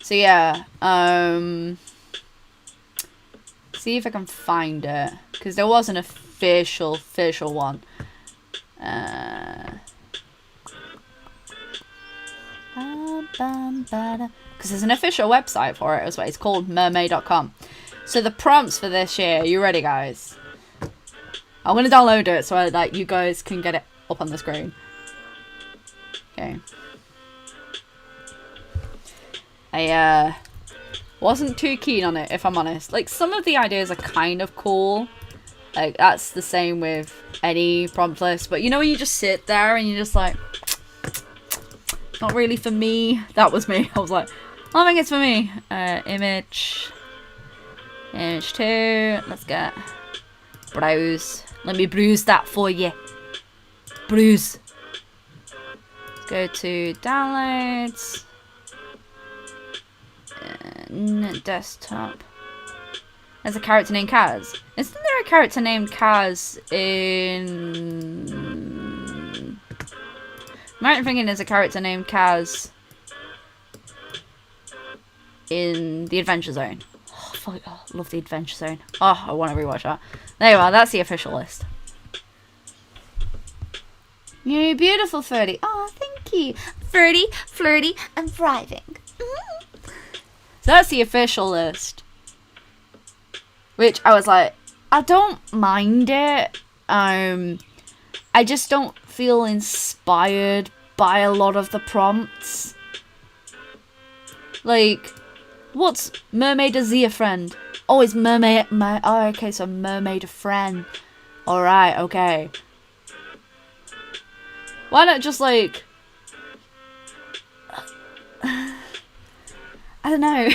So yeah, see if I can find it, because there was an official one. Because there's an official website for it as well. It's called mermay.com. So the prompts for this year, you ready, guys? I'm gonna download it so that you guys can get it up on the screen. Okay. I wasn't too keen on it, if I'm honest. Like, some of the ideas are kind of cool. Like, that's the same with any prompt list. But you know when you just sit there and you're just like, not really for me. That was me. I was like, I think it's for me. Image 2. Let's get browse. Let me bruise that for you. Bruise. Let's go to downloads. Desktop. There's a character named Kaz. Isn't there a character named Kaz in... I'm thinking there's a character named Kaz in the Adventure Zone. Oh, fuck, I love the Adventure Zone. Oh, I want to rewatch that. There you are, that's the official list. You're beautiful, Flirty. Oh, thank you. Flirty, flirty, and thriving. So that's the official list. Which I was like, I don't mind it. I just don't feel inspired by a lot of the prompts. Like, what's Mermaid Azia friend? Oh, it's mermaid. Oh, okay, so mermaid friend. Alright, okay. Why not just like... I don't know.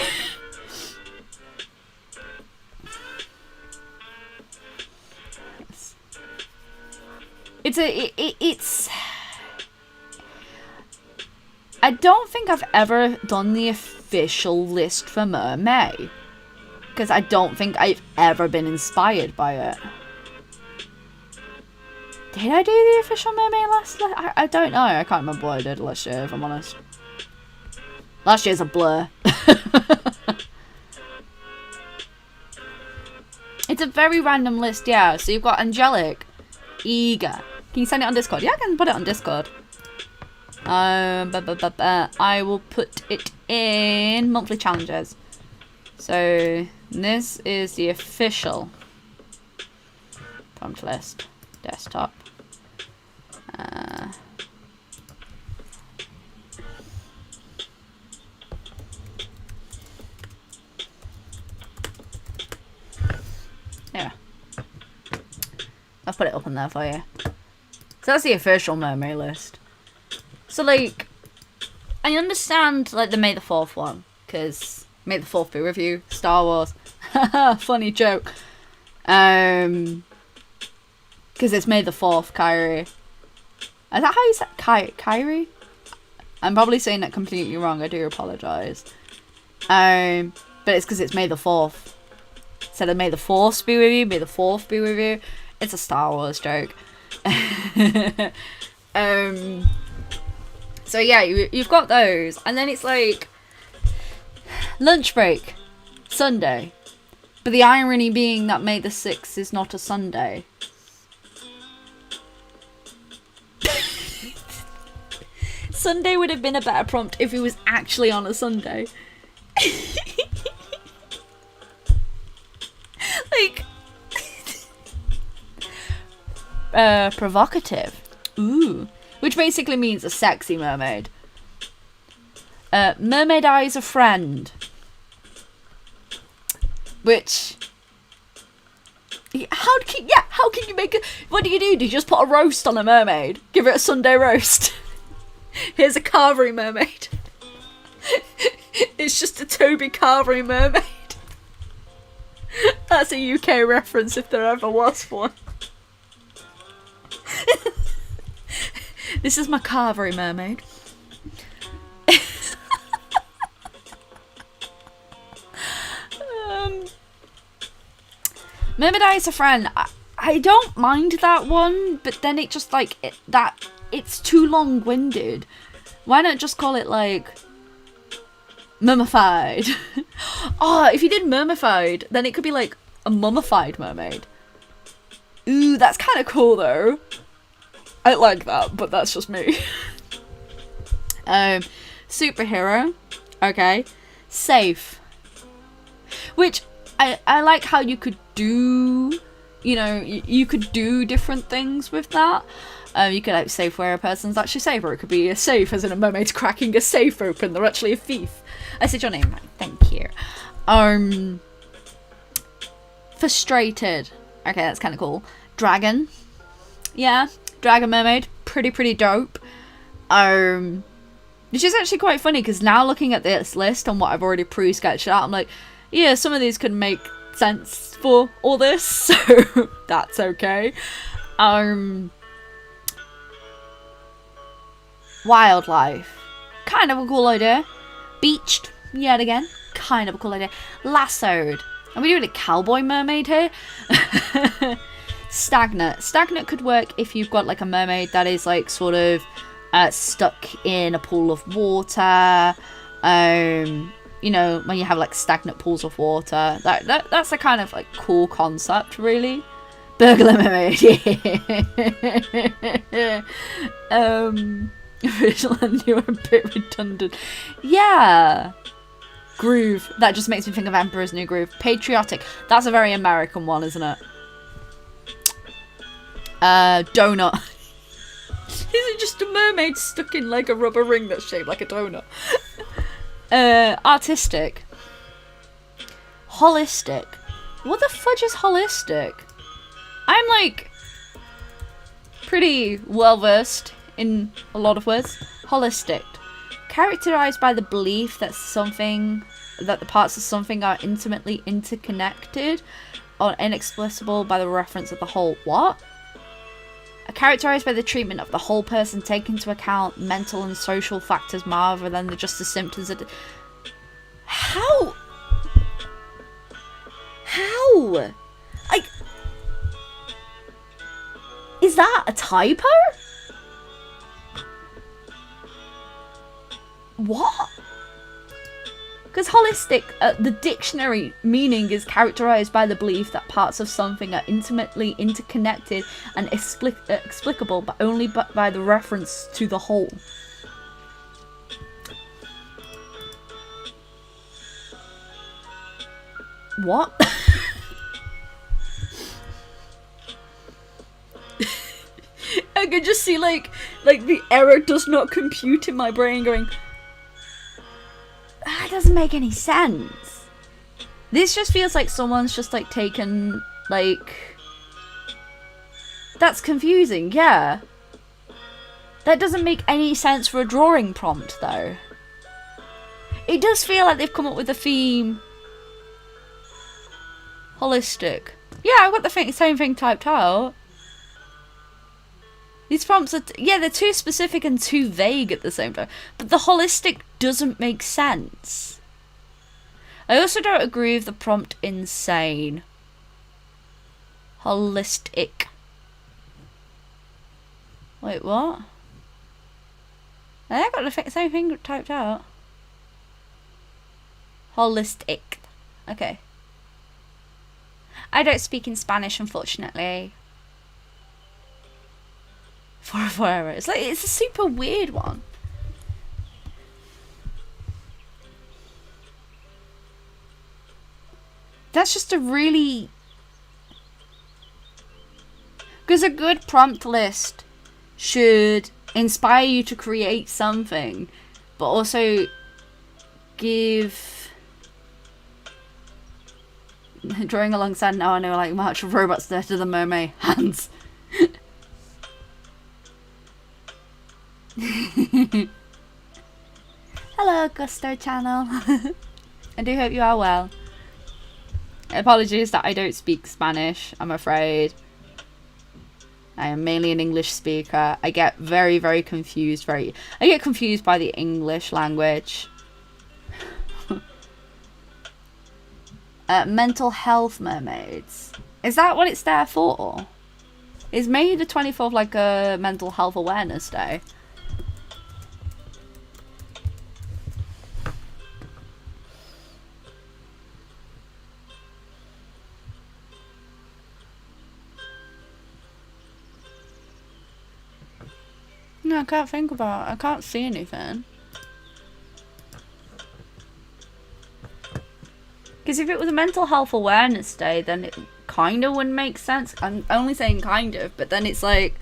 It's... I don't think I've ever done the official list for Mermay. Because I don't think I've ever been inspired by it. Did I do the official Mermay last year? I don't know. I can't remember what I did last year, if I'm honest. Last year's a blur. It's a very random list, yeah. So you've got Angelic, Eager. Can you send it on Discord? Yeah, I can put it on Discord. I will put it in monthly challenges. So this is the official prompt list. Desktop. Yeah. I'll put it up in there for you. So that's the official Mermay list. So like, I understand like the May the 4th one, because May the 4th be with you, Star Wars. Funny joke. Because it's May the 4th, Kyrie. Is that how you say Kyrie? I'm probably saying that completely wrong. I do apologise. But it's because it's May the 4th. Instead of May the 4th be with you, May the 4th be with you. It's a Star Wars joke. So yeah, you've got those. And then it's like lunch break, Sunday. But the irony being that May the 6th is not a Sunday. Sunday would have been a better prompt if it was actually on a Sunday. Like... provocative. Ooh. Which basically means a sexy mermaid. Mermaid eyes a friend. Which... How can you make it? What do? Do you just put a roast on a mermaid? Give it a Sunday roast. Here's a Carvery mermaid. It's just a Toby Carvery mermaid. That's a UK reference if there ever was one. This is my Carvery mermaid. Mermaid Eyes a Friend. I don't mind that one, but then it just like it's too long-winded. Why not just call it like mummified? Oh, if you did mummified, then it could be like a mummified mermaid. Ooh, that's kind of cool though. I like that, but that's just me. Superhero. Okay. Safe. Which I like how you could do, you know, you could do different things with that. You could like safe where a person's actually safe, or it could be a safe as in a mermaid's cracking a safe open. They're actually a thief. I said your name right. Thank you. Frustrated. Okay, that's kind of cool. Dragon. Yeah, dragon mermaid. Pretty dope. Which is actually quite funny because now looking at this list and what I've already pre-sketched out, I'm like, yeah, some of these could make sense for all this, so that's okay. Wildlife. Kind of a cool idea. Beached, yet again. Kind of a cool idea. Lassoed. Are we doing a cowboy mermaid here? Stagnant. Stagnant could work if you've got like a mermaid that is like sort of stuck in a pool of water. You know, when you have like stagnant pools of water. That's a kind of like cool concept, really. Burglar mermaid. Original, you were a bit redundant. Yeah. Groove. That just makes me think of Emperor's New Groove. Patriotic. That's a very American one, isn't it? Donut. Is it just a mermaid stuck in like a rubber ring that's shaped like a donut? Artistic. Holistic. What the fudge is holistic? I'm like pretty well versed in a lot of words. Holistic. Characterized by the belief that the parts of something are intimately interconnected or inexplicable by the reference of the whole. What? Characterized by the treatment of the whole person, taking into account mental and social factors rather than just the symptoms of... How? Is that a typo? What? Because holistic, the dictionary meaning is characterized by the belief that parts of something are intimately interconnected and explicable, but only by the reference to the whole. What? I could just see like the error does not compute in my brain going, that doesn't make any sense. This just feels like someone's just like taken like... That's confusing, yeah. That doesn't make any sense for a drawing prompt though. It does feel like they've come up with a theme. Holistic. Yeah, I've got the same thing typed out. These prompts are, yeah, they're too specific and too vague at the same time. But the holistic doesn't make sense. I also don't agree with the prompt insane. Holistic. Wait, what? I got the same thing typed out. Holistic. Okay. I don't speak in Spanish, unfortunately. 404 errors. Like, it's a super weird one. That's just a really... Because a good prompt list should inspire you to create something, but also give... Drawing alongside now I know, like, March of Robots there to the Mermay hands. Hello, Gusto channel. I do hope you are well. Apologies that I don't speak Spanish, I'm afraid. I am mainly an English speaker. I get very, very confused. I get confused by the English language. Mental health mermaids. Is that what it's there for? Is May the 24th like a mental health awareness day? No, I can't think about it. I can't see anything. Because if it was a mental health awareness day, then it kind of wouldn't make sense. I'm only saying kind of, but then it's like...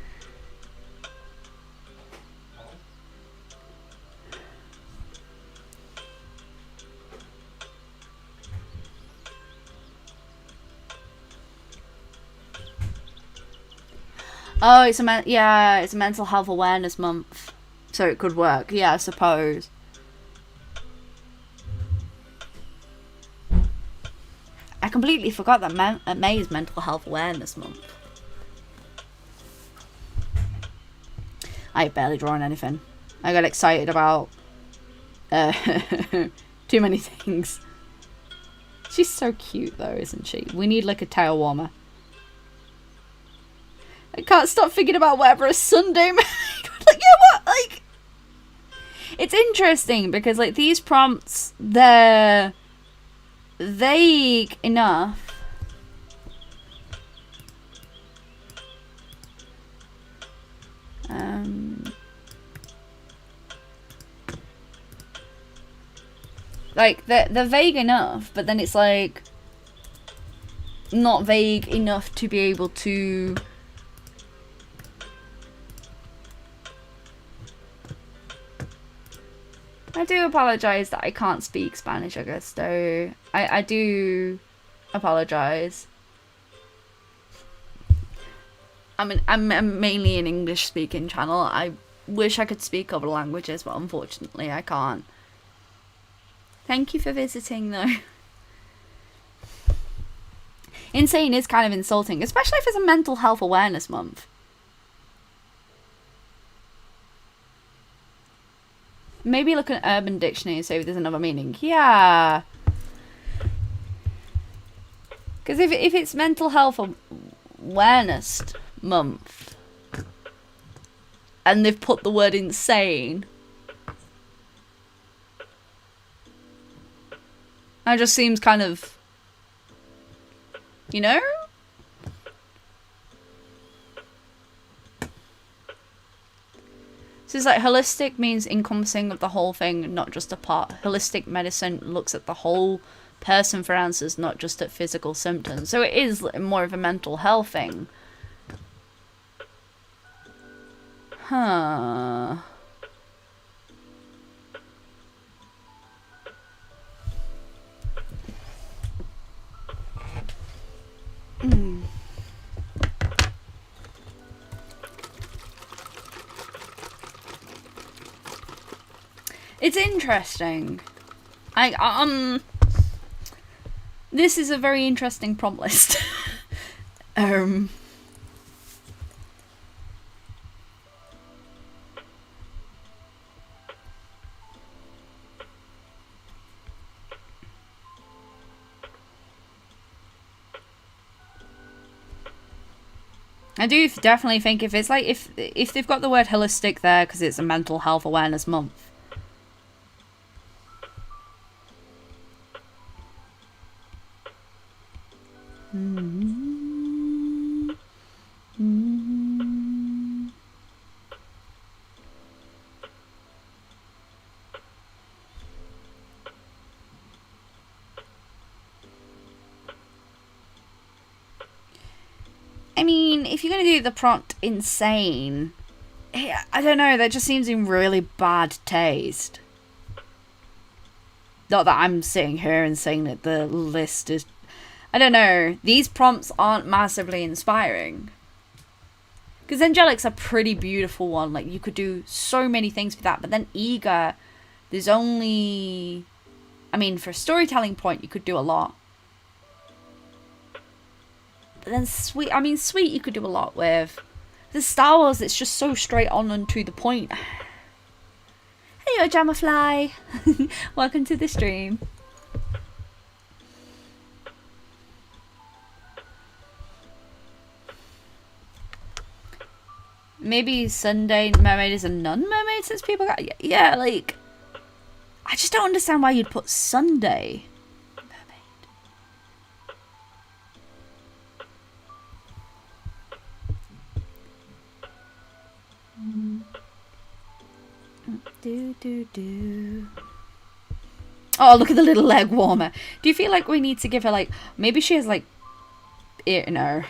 Oh, it's a mental health awareness month. So it could work. Yeah, I suppose. I completely forgot that May is Mental Health Awareness Month. I barely drawn anything. I got excited about too many things. She's so cute though, isn't she? We need like a tail warmer. I can't stop thinking about whatever a Sunday made. Like, yeah, what? Like, it's interesting because like these prompts, they're vague enough. Like they're vague enough, but then it's like not vague enough to be able to I do apologise that I can't speak Spanish, Augusto. I do apologise. I'm mainly an English speaking channel. I wish I could speak other languages, but unfortunately I can't. Thank you for visiting though. Insane is kind of insulting, especially if it's a mental health awareness month. Maybe look at Urban Dictionary and see if there's another meaning. Yeah. Because if it's mental health awareness month and they've put the word insane, that just seems kind of, you know? So it's like holistic means encompassing of the whole thing, not just a part. Holistic medicine looks at the whole person for answers, not just at physical symptoms. So it is more of a mental health thing. Huh. It's interesting. This is a very interesting prompt list. I do definitely think if it's like if they've got the word holistic there because it's a mental health awareness month. I mean, if you're going to do the prompt insane, I don't know, that just seems in really bad taste. Not that I'm sitting here and saying that the list is... I don't know, these prompts aren't massively inspiring. Because Angelic's a pretty beautiful one, like you could do so many things with that, but then eager, there's only... I mean, for a storytelling point, you could do a lot. But then sweet, I mean, sweet you could do a lot with. The Star Wars, it's just so straight on and to the point. Hey, Jammerfly. Welcome to the stream. Maybe Sunday Mermaid is a non-mermaid since people got... Yeah, like... I just don't understand why you'd put Sunday. Oh, look at the little leg warmer. Do you feel like we need to give her like... Maybe she has like... You know...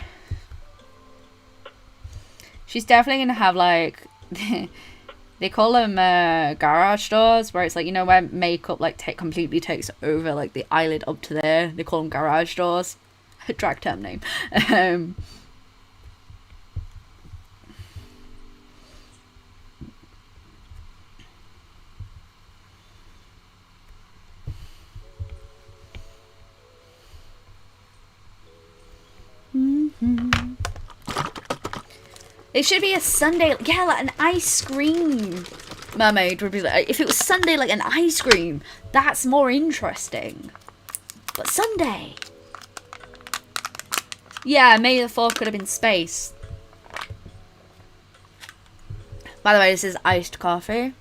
She's definitely going to have like... They call them garage doors, where it's like, you know, where makeup like completely takes over like the eyelid up to there. They call them garage doors. Drag term name. It should be a Sunday, yeah, like an ice cream mermaid would be like, if it was Sunday like an ice cream, that's more interesting. But Sunday. Yeah, May the 4th could have been space. By the way, this is iced coffee.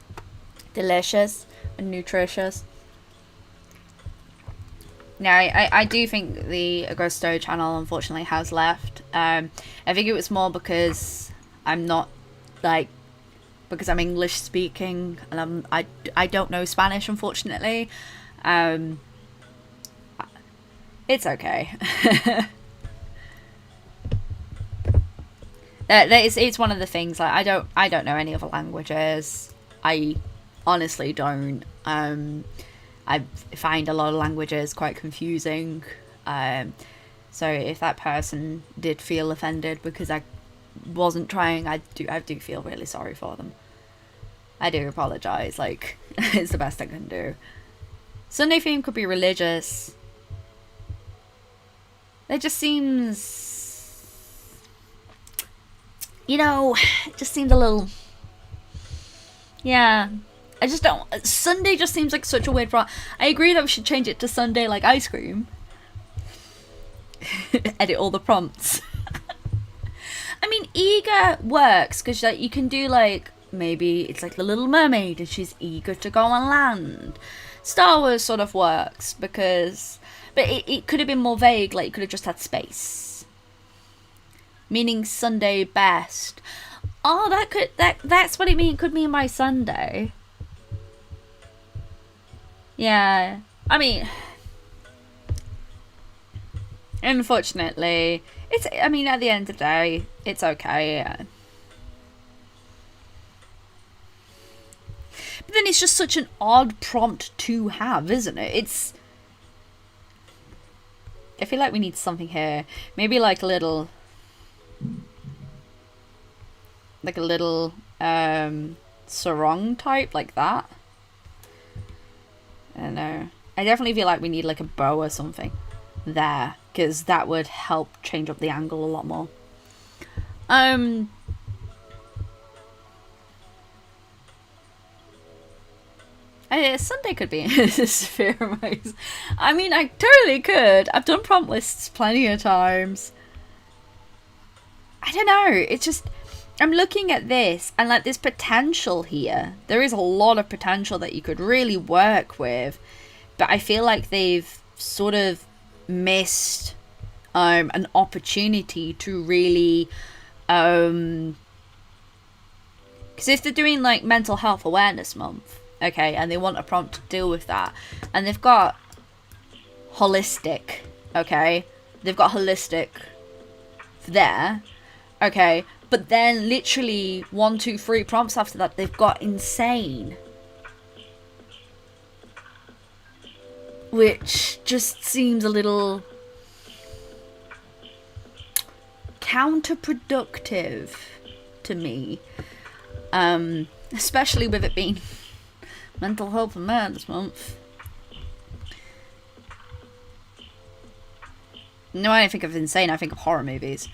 Delicious and nutritious. Now, I do think the Agosto channel unfortunately has left. I think it was more because I'm not, like, because I'm English speaking and I don't know Spanish, unfortunately. It's okay. It's one of the things, like, I don't know any other languages. I honestly don't. I find a lot of languages quite confusing. So if that person did feel offended because I wasn't trying, I do feel really sorry for them. I do apologise, like, it's the best I can do. Sunday theme could be religious. It just seems, you know, it just seems a little, yeah. I just don't, Sunday just seems like such a weird prompt. I agree that we should change it to Sunday like ice cream. Edit all the prompts. I mean, eager works because like you can do like, maybe it's like the Little Mermaid and she's eager to go on land. Star Wars sort of works because, but it could have been more vague, like you could have just had space. Meaning Sunday best. Oh, that's what it could mean by Sunday. Yeah, I mean, unfortunately, I mean, at the end of the day, it's okay. Yeah. But then it's just such an odd prompt to have, isn't it? I feel like we need something here. Maybe like a little sarong type, like that. I don't know. I definitely feel like we need like a bow or something there, because that would help change up the angle a lot more. Sunday could be in Sophiralou. I mean, I totally could. I've done prompt lists plenty of times. I don't know. It's just, I'm looking at this and like there's potential here. There is a lot of potential that you could really work with, but I feel like they've sort of missed an opportunity to really, because if they're doing like Mental Health Awareness Month, okay, and they want a prompt to deal with that, and they've got holistic, okay, they've got holistic there, okay, but then literally 1, 2, 3 prompts after that they've got insane, which just seems a little counterproductive to me, especially with it being Mental Health Awareness Month. No, I don't think of insane, I think of horror movies.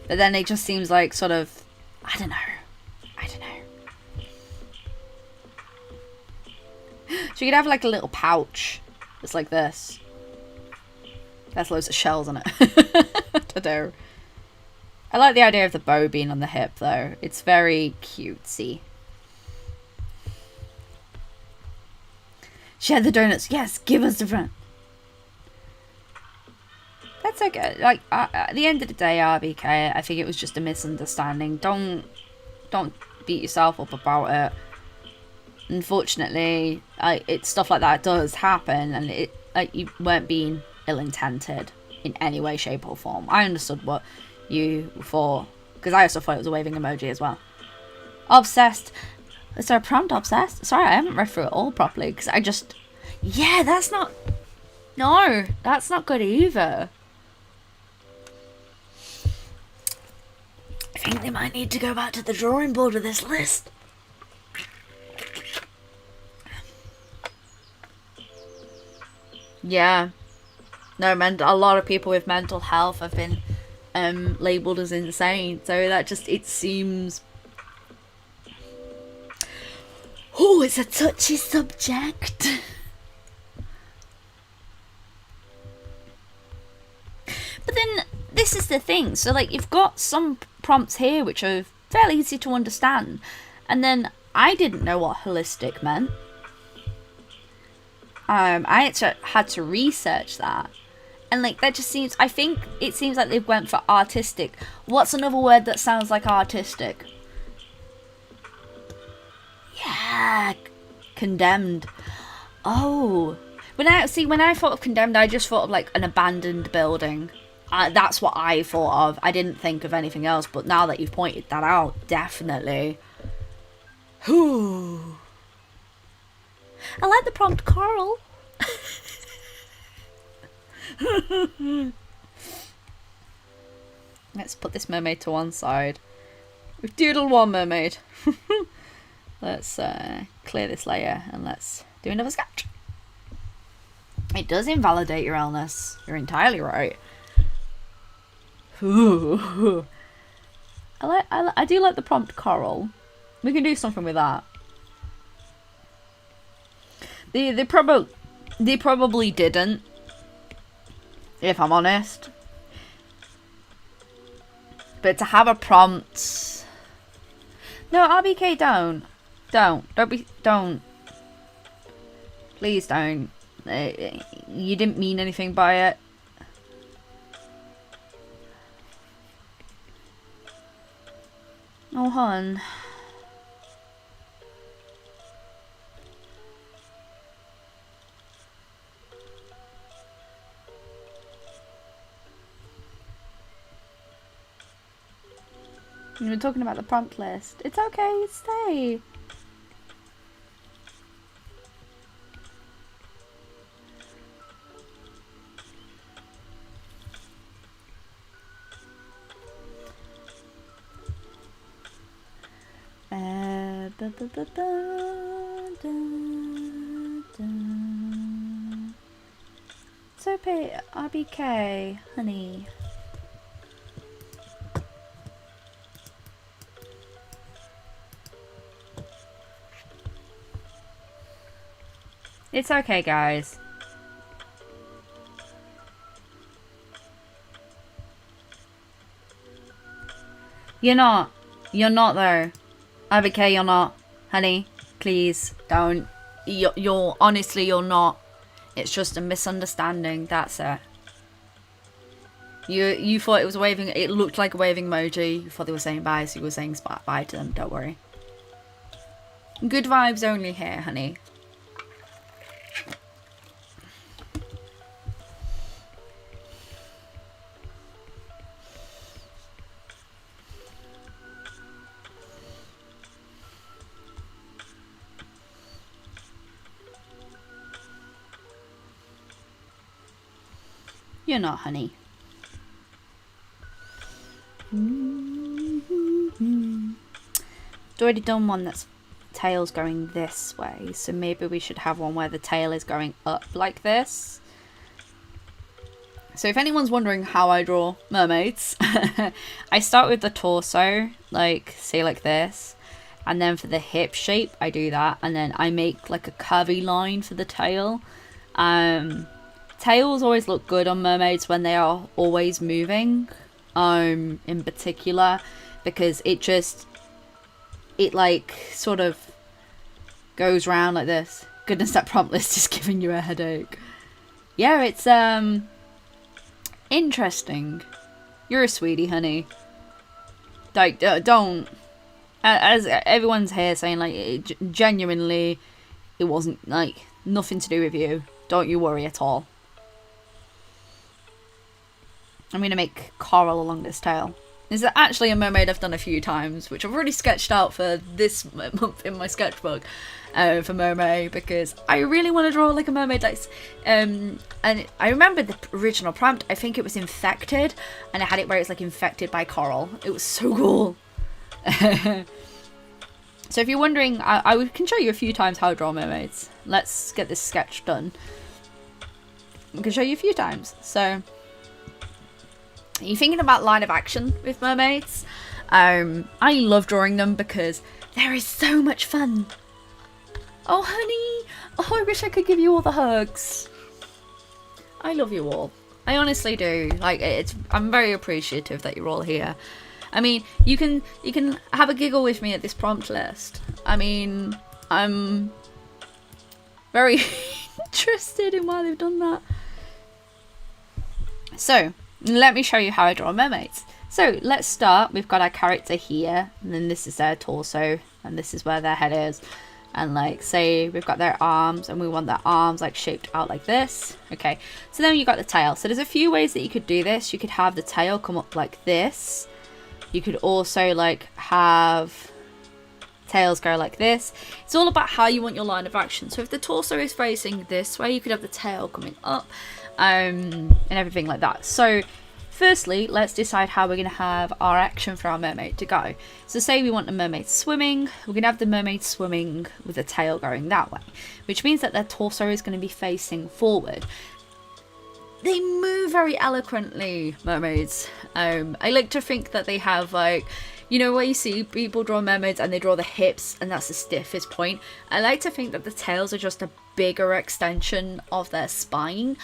But then it just seems like sort of, I don't know. So you could have like a little pouch just like this. That's loads of shells on it. I don't know. I like the idea of the bow being on the hip though. It's very cutesy. Share the donuts. Yes, give us the front. That's okay. Like at the end of the day, RBK, I think it was just a misunderstanding. Don't beat yourself up about it. Unfortunately, it's stuff like that does happen, and you weren't being ill-intended in any way, shape, or form. I understood what you thought, because I also thought it was a waving emoji as well. Obsessed. Is there a prompt obsessed? Sorry, I haven't read through it all properly, because I just... Yeah, that's not... No, that's not good either. I think they might need to go back to the drawing board with this list. Yeah. No, a lot of people with mental health have been labelled as insane. So that just, it seems... Oh, it's a touchy subject. But then, this is the thing. So, like, you've got some prompts here which are fairly easy to understand. And then, I didn't know what holistic meant. I actually had to research that. And, like, that just seems... I think it seems like they went for artistic. What's another word that sounds like artistic? Yeah, condemned. Oh, when I thought of condemned, I just thought of like an abandoned building. That's what I thought of. I didn't think of anything else. But now that you've pointed that out, definitely. Whew. I like the prompt, Coral. Let's put this mermaid to one side. We've doodled one mermaid. Let's clear this layer and let's do another sketch. It does invalidate your illness. You're entirely right. Ooh. I do like the prompt coral. We can do something with that. They probably didn't, if I'm honest. But to have a prompt. No, RBK, don't. Don't. Please don't. You didn't mean anything by it. Oh, hon. We were talking about the prompt list. It's okay, stay. It's okay, RBK, honey. It's okay, guys. You're not though. RBK, you're not. Honey, please don't. You're honestly, you're not. It's just a misunderstanding, that's it. You thought it was waving, it looked like a waving emoji. You thought they were saying bye, so you were saying bye to them, don't worry. Good vibes only here, honey. You're not, honey. I've already done one that's tail's going this way, so maybe we should have one where the tail is going up like this. So if anyone's wondering how I draw mermaids, I start with the torso, like, say like this, and then for the hip shape, I do that, and then I make like a curvy line for the tail. Tails always look good on mermaids when they are always moving, in particular, because it like sort of goes round like this. Goodness, that prompt list is giving you a headache. Yeah, it's interesting. You're a sweetie, honey. Like, don't, as everyone's here saying, like, genuinely, it wasn't, like, nothing to do with you. Don't you worry at all. I'm going to make coral along this tail. This is actually a mermaid I've done a few times, which I've already sketched out for this month in my sketchbook for Mermay, because I really want to draw like a mermaid. And I remember the original prompt, I think it was infected, and I had it where it's like infected by coral. It was so cool. So if you're wondering, I can show you a few times how to draw mermaids. Let's get this sketch done. I can show you a few times. So you're thinking about line of action with mermaids. I love drawing them because there is so much fun. Oh, honey. Oh, I wish I could give you all the hugs. I love you all. I honestly do. Like, I'm very appreciative that you're all here. I mean, you can have a giggle with me at this prompt list. I mean, I'm very interested in why they've done that. So, let me show you how I draw mermaids. So let's start. We've got our character here, and then this is their torso, and this is where their head is. And like, say we've got their arms, and we want their arms like shaped out like this. Okay, so then you got the tail. So there's a few ways that you could do this. You could have the tail come up like this. You could also like have tails go like this. It's all about how you want your line of action. So if the torso is facing this way, you could have the tail coming up. and everything like that. So firstly, let's decide how we're going to have our action for our mermaid to go. So say we want the mermaid swimming, we're going to have the mermaid swimming with the tail going that way, which means that their torso is going to be facing forward. They move very eloquently, mermaids. I like to think that they have, like, you know, where you see people draw mermaids and they draw the hips and that's the stiffest point. I like to think that the tails are just a bigger extension of their spine.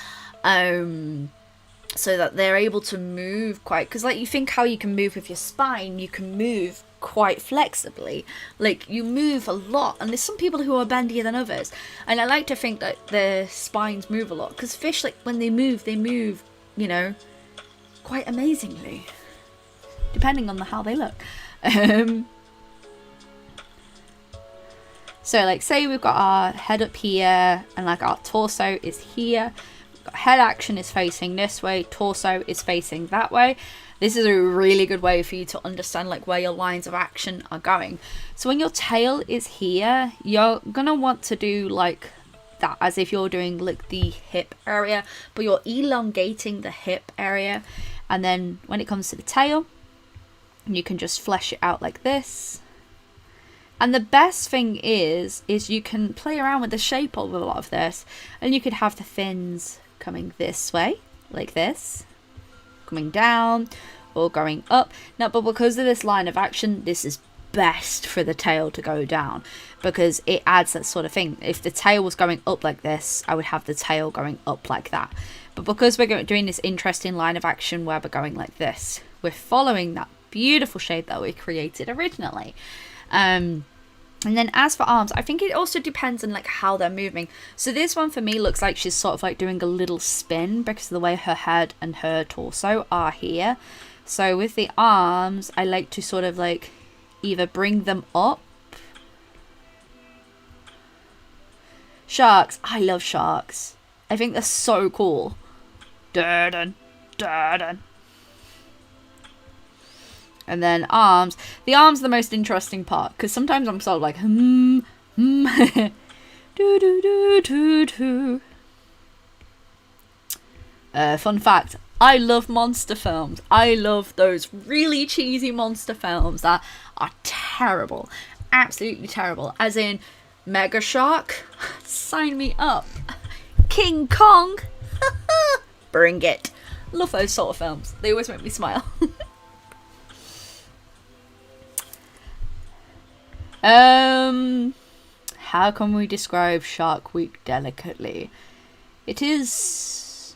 So that they're able to move quite, because like you think how you can move with your spine, you can move quite flexibly. Like you move a lot, and there's some people who are bendier than others, and I like to think that their spines move a lot, because fish, like when they move, you know, quite amazingly, depending on how they look. So like say we've got our head up here and like our torso is here. Head action is facing this way, torso is facing that way. This is a really good way for you to understand like where your lines of action are going. So when your tail is here, you're gonna want to do like that as if you're doing like the hip area, but you're elongating the hip area. And then when it comes to the tail, you can just flesh it out like this. And the best thing is you can play around with the shape of a lot of this, and you could have the fins coming this way, like this, coming down, or going up. Now, but because of this line of action, this is best for the tail to go down, because it adds that sort of thing. If the tail was going up like this, I would have the tail going up like that. But because we're doing this interesting line of action where we're going like this, we're following that beautiful shape that we created originally. And then as for arms, I think it also depends on like how they're moving. So this one for me looks like she's sort of like doing a little spin because of the way her head and her torso are here. So with the arms, I like to sort of like either bring them up. Sharks. I love sharks. I think they're so cool. Dun, dun, dun. And then arms. The arms are the most interesting part, because sometimes I'm sort of like, do, do, do, do, do. Fun fact, I love monster films. I love those really cheesy monster films that are terrible. Absolutely terrible. As in, Mega Shark, sign me up. King Kong, bring it. Love those sort of films. They always make me smile. How can we describe Shark Week delicately? It is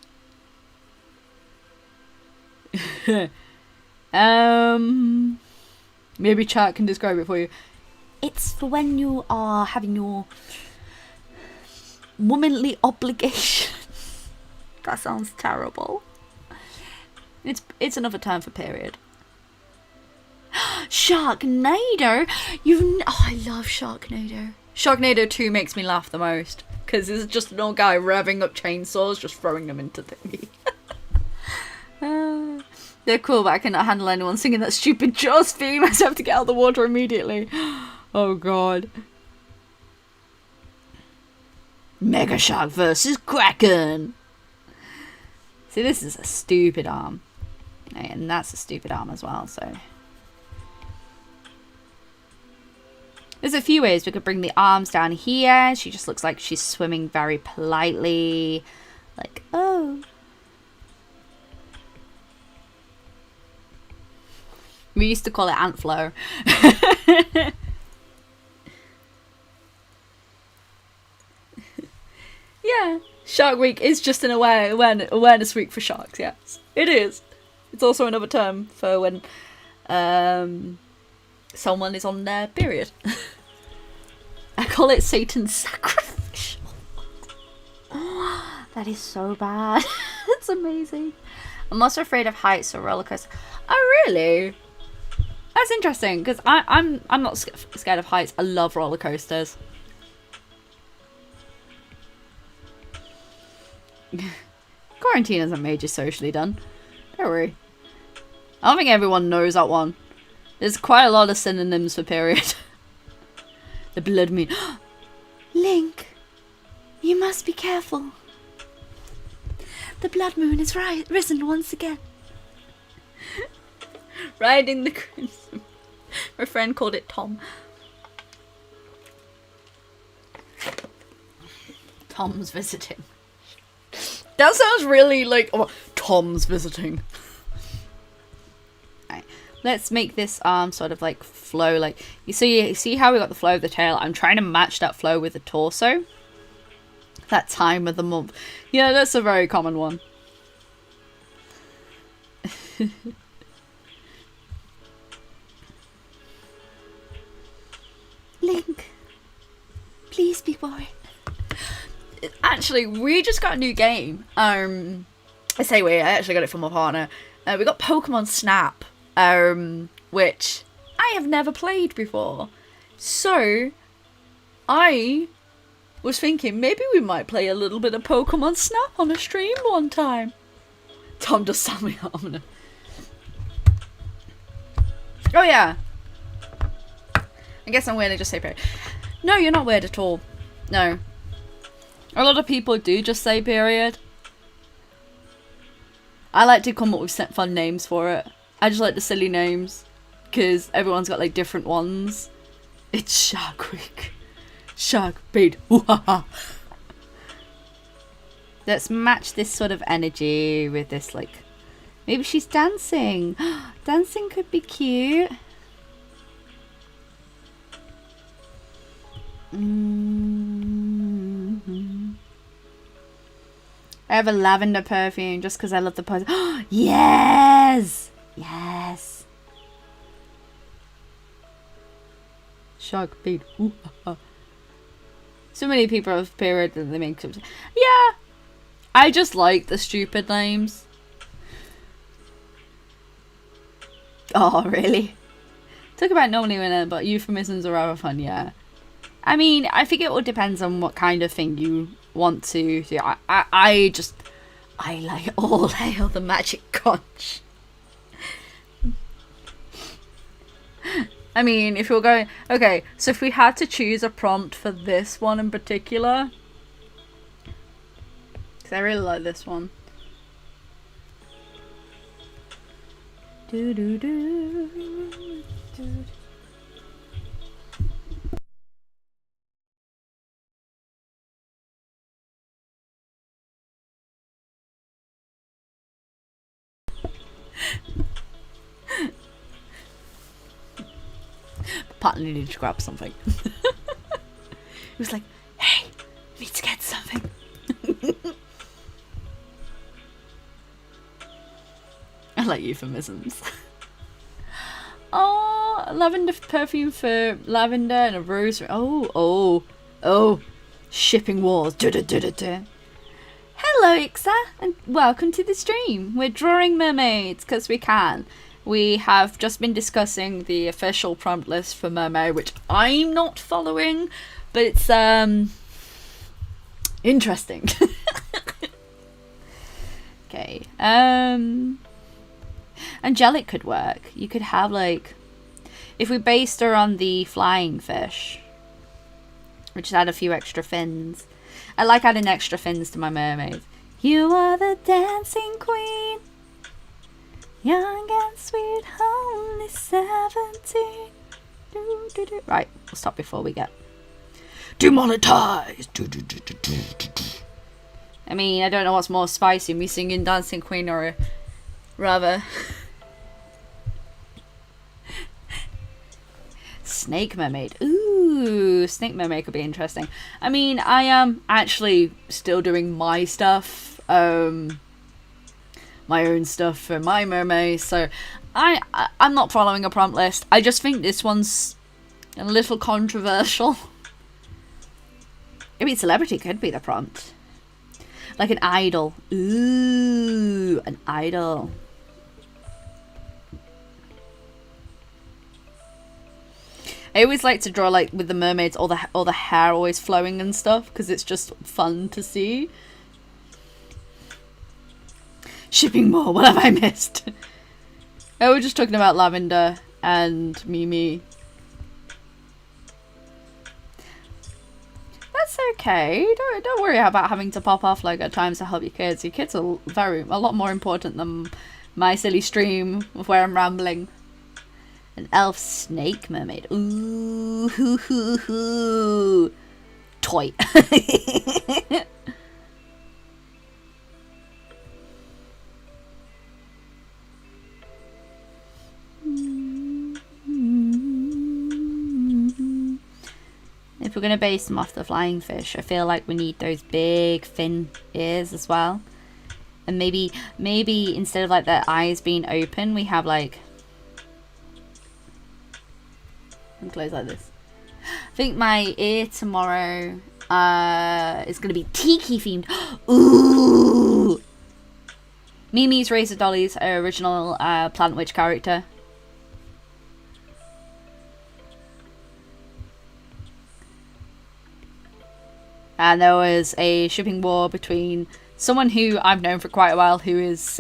maybe chat can describe it for you. It's for when you are having your womanly obligation. That sounds terrible. It's another term for period. Sharknado! I love Sharknado. Sharknado 2 makes me laugh the most, because it's just an old guy revving up chainsaws, just throwing them into thingy. They're cool, but I cannot handle anyone singing that stupid Jaws theme. I just have to get out of the water immediately. Oh god. Mega Shark versus Kraken! See, this is a stupid arm. And that's a stupid arm as well, so... There's a few ways we could bring the arms down here. She just looks like she's swimming very politely. Like, oh. We used to call it ant flow. Yeah. Shark Week is just an awareness week for sharks, yes. It is. It's also another term for when someone is on their period. I call it Satan's sacrificial. That is so bad. It's amazing. I'm also afraid of heights or roller coasters. Oh, really? That's interesting, because I'm not scared of heights. I love roller coasters. Quarantine hasn't made you socially done. Don't worry. I don't think everyone knows that one. There's quite a lot of synonyms for period. The blood moon. Link, you must be careful. The blood moon is risen once again. Riding the crimson. My friend called it Tom. Tom's visiting. That sounds really like, oh, Tom's visiting. Right. Let's make this sort of like flow, like you see how we got the flow of the tail. I'm trying to match that flow with the torso. That time of the month. Yeah, that's a very common one. Link, please be boring. Actually, we just got a new game. I actually got it from my partner. We got Pokemon Snap, which I have never played before. So, I was thinking maybe we might play a little bit of Pokemon Snap on a stream one time. Tom just sat me on. Oh yeah. I guess I'm weird, I just say period. No, you're not weird at all. No. A lot of people do just say period. I like to come up with fun names for it. I just like the silly names. Because everyone's got like different ones. It's Shark Week. Shark bait. Let's match this sort of energy with this like... Maybe she's dancing. Dancing could be cute. I have a lavender perfume just because I love the pose. Yes! Yes! Shark bait. So many people have period and they make something. Yeah! I just like the stupid names. Oh, really? Talk about normally winner, but euphemisms are rather fun, yeah. I mean, I think it all depends on what kind of thing you want to do. I like all hail the magic conch. I mean, if you're going... Okay, so if we had to choose a prompt for this one in particular... Because I really like this one. Do do do do. Partner needed to grab something. He was like, hey, we need to get something. I like euphemisms. Oh, lavender perfume for lavender and a rose. Oh. Shipping wars. Hello, Ixa, and welcome to the stream. We're drawing mermaids because we can. We have just been discussing the official prompt list for Mermay, which I'm not following, but it's interesting. Okay. Angelic could work. You could have like, if we based her on the flying fish, which add a few extra fins. I like adding extra fins to my mermaids. You are the dancing queen, young and sweet, only 17. Right, we'll stop before we get demonetized. I mean, I don't know what's more spicy, me singing Dancing Queen or rather Snake Mermaid. Ooh, Snake Mermaid could be interesting. I mean, I am actually still doing my stuff, my own stuff for my mermaid, so I'm not following a prompt list. I just think this one's a little controversial. Maybe celebrity could be the prompt. Like an idol. Ooh, an idol. I always like to draw like with the mermaids, all the hair always flowing and stuff, because it's just fun to see. Shipping more. What have I missed? Oh, we're just talking about Lavender and Mimi. That's okay. Don't worry about having to pop off like at times to help your kids. Your kids are a lot more important than my silly stream of where I'm rambling. An elf snake mermaid. Ooh, hoo, hoo, hoo. Toy. If we're going to base them off the flying fish, I feel like we need those big fin ears as well. And maybe instead of like their eyes being open, we have like... and close like this. I think my ear tomorrow is going to be tiki themed. Ooh! Mimi's Razor Dolly's original Plant Witch character. And there was a shipping war between someone who I've known for quite a while, who is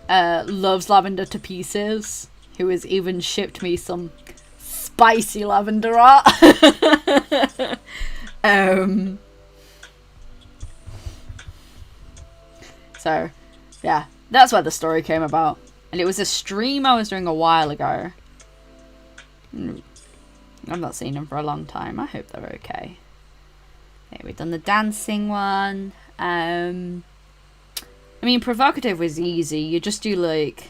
loves lavender to pieces, who has even shipped me some spicy lavender art. So, yeah, that's where the story came about. And it was a stream I was doing a while ago. I've not seen them for a long time. I hope they're okay. Okay, we've done the dancing one. I mean, provocative was easy. You just do like...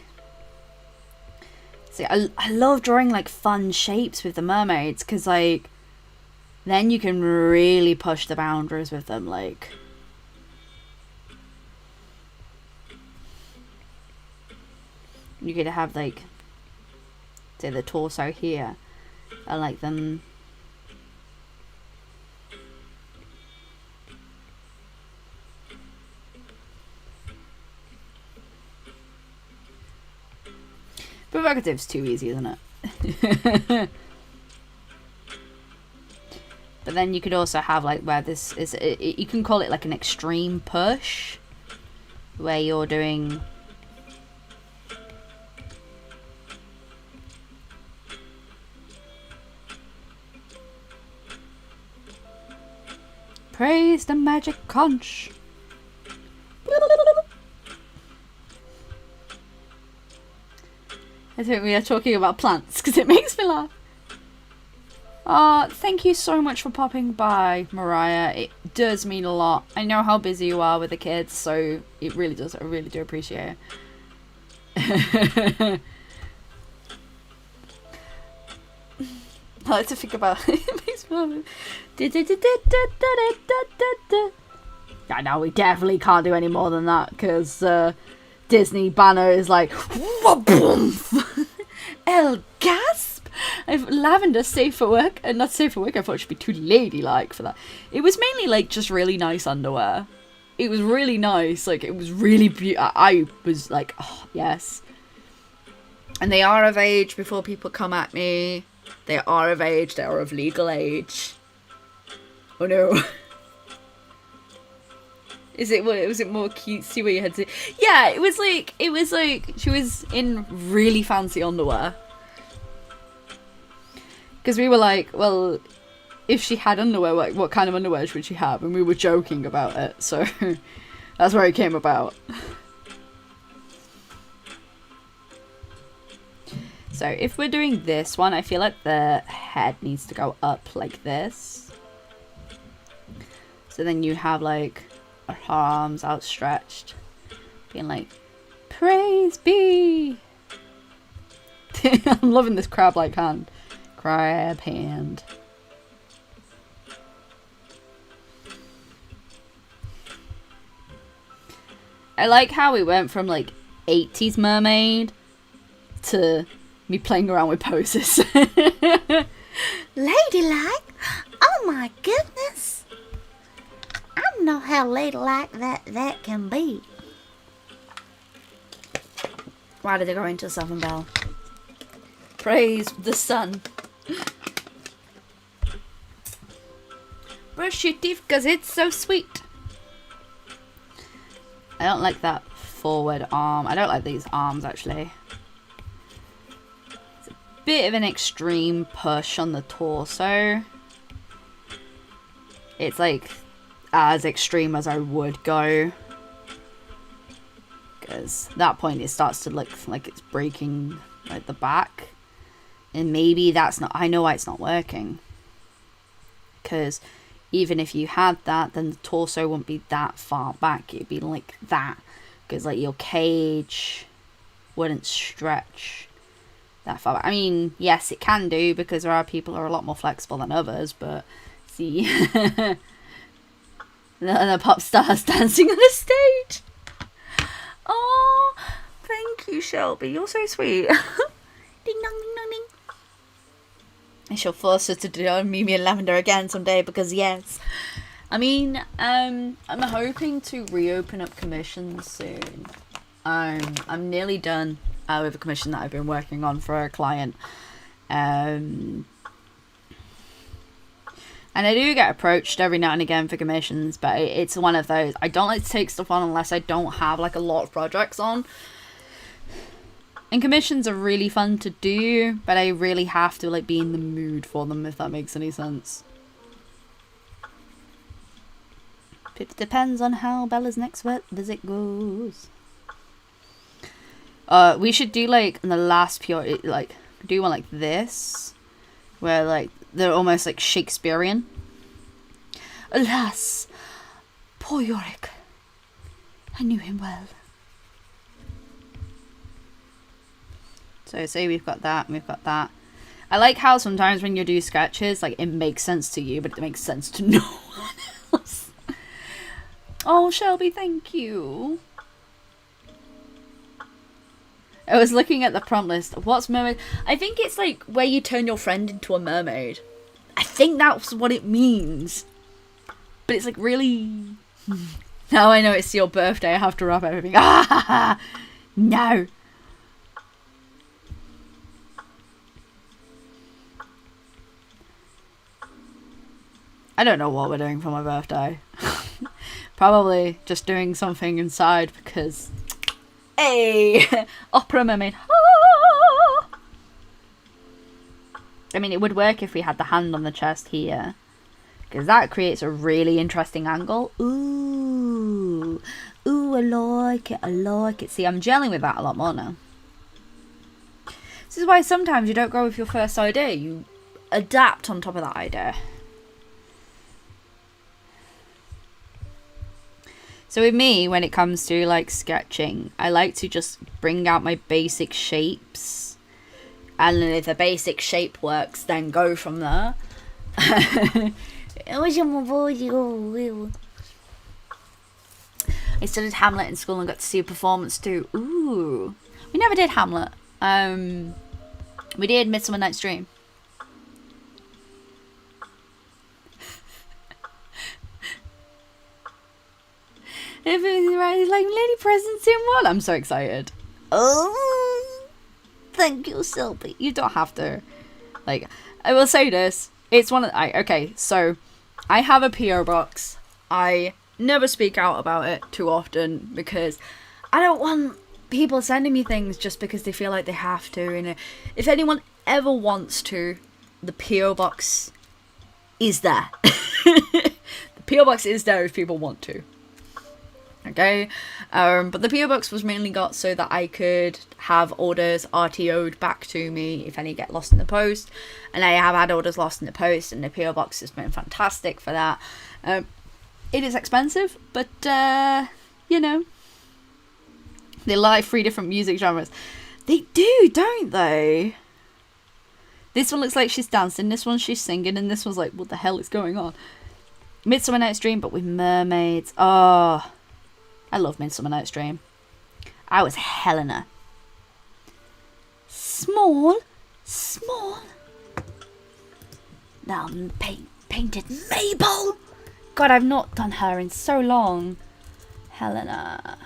See, I love drawing like fun shapes with the mermaids, because like then you can really push the boundaries with them. Like, you could have like, say, the torso here, and like them. Provocative's too easy, isn't it? But then you could also have like where this is, you can call it like an extreme push, where you're doing praise the magic conch. I think we are talking about plants because it makes me laugh. Thank you so much for popping by, Mariah. It does mean a lot. I know how busy you are with the kids, so it really does. I really do appreciate it. I like to think about it. It makes me laugh. Yeah, no, we definitely can't do any more than that because Disney banner is like El gasp! Lavender safe for work, and not safe for work. I thought it should be too ladylike for that. It was mainly like just really nice underwear. It was really nice. Like, it was really beautiful. I was like, oh yes. And they are of age before people come at me. They are of age. They are of legal age. Oh no. Was it more cutesy where you had to... Yeah, it was like she was in really fancy underwear. Because we were like, well, if she had underwear, like, what kind of underwear would she have? And we were joking about it, so that's where it came about. So if we're doing this one, I feel like the head needs to go up like this. So then you have like her arms outstretched, being like, praise be. I'm loving this crab-like hand. Crab hand. I like how we went from like 80s mermaid to me playing around with poses.
Ladylike? Oh my goodness. I don't know how ladylike that can be.
Why did they go into Southern Belle? Praise the sun. Brush your teeth because it's so sweet. I don't like that forward arm. I don't like these arms actually. It's a bit of an extreme push on the torso. It's like as extreme as I would go. Because at that point it starts to look like it's breaking like the back. And maybe that's not, I know why it's not working. Because even if you had that, then the torso wouldn't be that far back. It'd be like that. Because like your cage wouldn't stretch that far back. I mean, yes, it can do, because there are people who are a lot more flexible than others, but see. the pop stars dancing on the stage. Oh, thank you, Shelby. You're so sweet. Ding dong, ding dong, ding. I shall force her to do Mimi and Lavender again someday, because yes. I mean, I'm hoping to reopen up commissions soon. I'm nearly done with a commission that I've been working on for a client. And I do get approached every now and again for commissions, but it's one of those. I don't like to take stuff on unless I don't have like a lot of projects on. And commissions are really fun to do, but I really have to like be in the mood for them, if that makes any sense. It depends on how Bella's next visit goes. We should do like in the last pure, like do one like this, where like they're almost like Shakespearean. Alas, poor Yorick. I knew him well. So say we've got that, and we've got that. I like how sometimes when you do sketches, like it makes sense to you, but it makes sense to no one else. Oh, Shelby, thank you. I was looking at the prompt list. What's mermaid? I think it's like where you turn your friend into a mermaid. I think that's what it means. But it's like really... Now I know it's your birthday. I have to wrap everything. Ah! No. I don't know what we're doing for my birthday. Probably just doing something inside because... Hey! Opera mermaid. Ah! I mean, it would work if we had the hand on the chest here. Because that creates a really interesting angle. Ooh. Ooh, I like it. I like it. See, I'm gelling with that a lot more now. This is why sometimes you don't go with your first idea. You adapt on top of that idea. So with me, when it comes to like sketching, I like to just bring out my basic shapes. And then if the basic shape works, then go from there. I studied Hamlet in school and got to see a performance too. Ooh. We never did Hamlet. We did Midsummer Night's Dream. Everything's right. It's like Lady Presence in one. I'm so excited. Oh, thank you, Sylvie. You don't have to. Like, I will say this. It's one of okay, so I have a P.O. box. I never speak out about it too often because I don't want people sending me things just because they feel like they have to. And if anyone ever wants to, the P.O. box is there. The P.O. box is there if people want to. Okay, but the P.O. box was mainly got so that I could have orders RTO'd back to me if any get lost in the post, and I have had orders lost in the post, and the P.O. box has been fantastic for that. It is expensive, but you know, they like 3 different music genres. They do, don't they? This one looks like she's dancing, this one she's singing, and this one's like, what the hell is going on? Midsummer Night's Dream, but with mermaids. Oh, I love Midsummer Night's Dream. I was Helena. Small. Now painted Mabel. God, I've not done her in so long. Helena.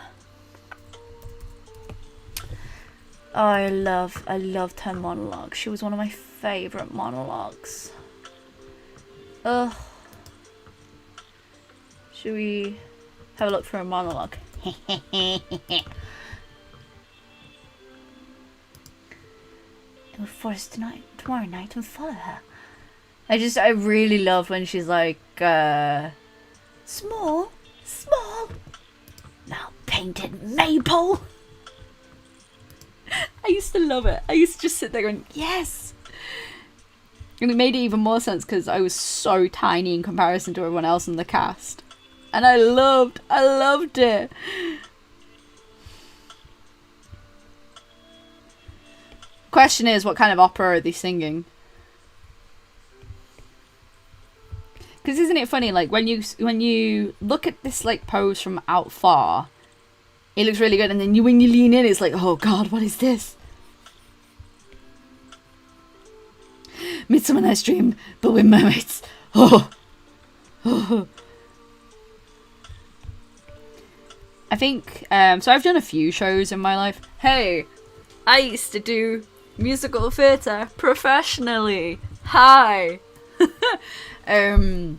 Oh, I loved her monologue. She was one of my favourite monologues. Ugh. Should we have a look for a monologue? We'll force tomorrow night and follow her. I really love when she's like, small, now painted maple. I used to love it. I used to just sit there going, yes. And it made it even more sense because I was so tiny in comparison to everyone else in the cast. And I loved it. Question is, what kind of opera are they singing? Because isn't it funny, like when you look at this like pose from out far, it looks really good, and then when you lean in, it's like, oh god, what is this? Midsummer Night's Dream, but with mermaids. Oh. I think so. I've done a few shows in my life. Hey, I used to do musical theatre professionally. Hi. I'm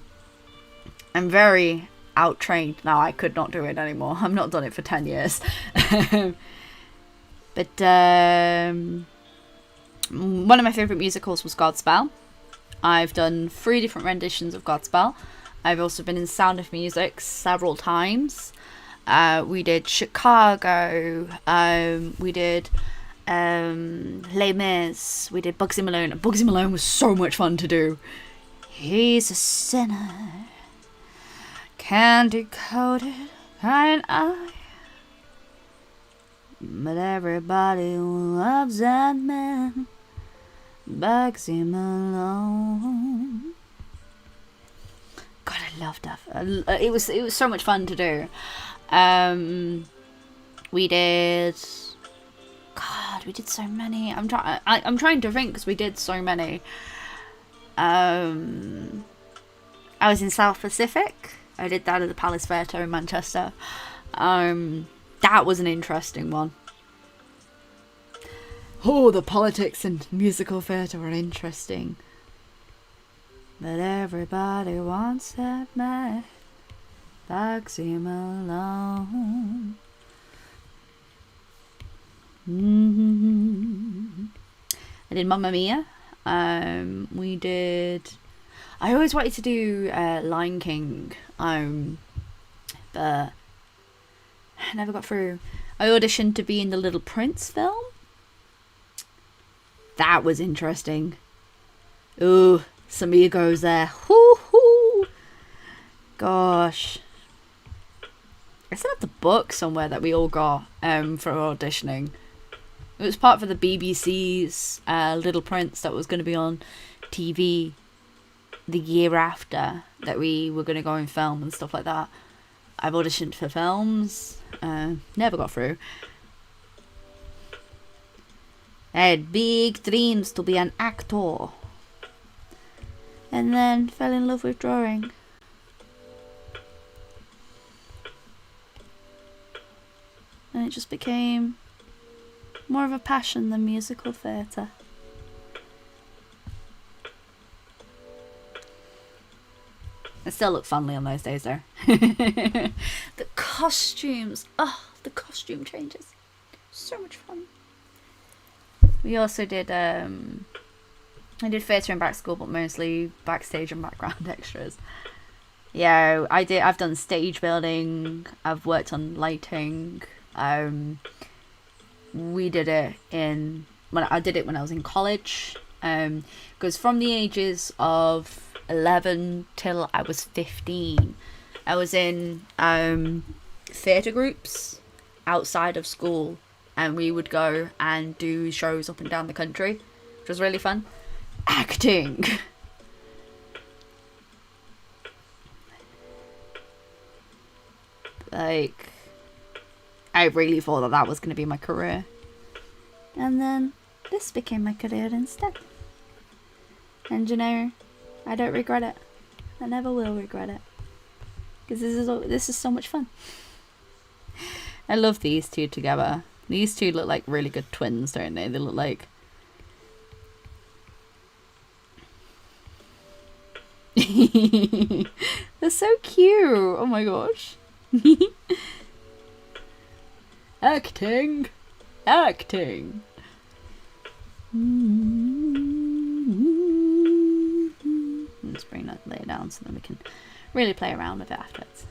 very out-trained now. I could not do it anymore. I've not done it for 10 years. But one of my favourite musicals was Godspell. I've done 3 different renditions of Godspell. I've also been in Sound of Music several times. We did Chicago. We did Les Mis. We did Bugsy Malone. Bugsy Malone was so much fun to do. He's a sinner, candy coated, crying eye. But everybody loves that man, Bugsy Malone. God, I loved that. It was so much fun to do. We did. God, we did so many. I'm trying to think because we did so many. I was in South Pacific. I did that at the Palace Theatre in Manchester. That was an interesting one. Oh, the politics and musical theatre were interesting. But everybody wants that man, Bugsy Malone. I did Mamma Mia. We did. I always wanted to do Lion King. But I never got through. I auditioned to be in the Little Prince film. That was interesting. Ooh, some egos there. Hoo. Gosh. I still have the book somewhere that we all got for auditioning. It was part of the BBC's Little Prince that was going to be on TV the year after that we were going to go and film and stuff like that. I've auditioned for films. Never got through. I had big dreams to be an actor. And then fell in love with drawing. And it just became more of a passion than musical theatre. I still look funny on those days though. The costumes. Oh, the costume changes. So much fun. We also did I did theatre in back school, but mostly backstage and background extras. Yeah, I've done stage building, I've worked on lighting. We did it when I was in college. Because from the ages of 11 till I was 15, I was in theatre groups outside of school, and we would go and do shows up and down the country, which was really fun. Acting. Like, I really thought that was going to be my career. And then this became my career instead. And you know, I don't regret it. I never will regret it. Because this is so much fun. I love these two together. These two look like really good twins, don't they? They look like... They're so cute. Oh my gosh. Acting. can just lay it down so then we can really play around with it afterwards.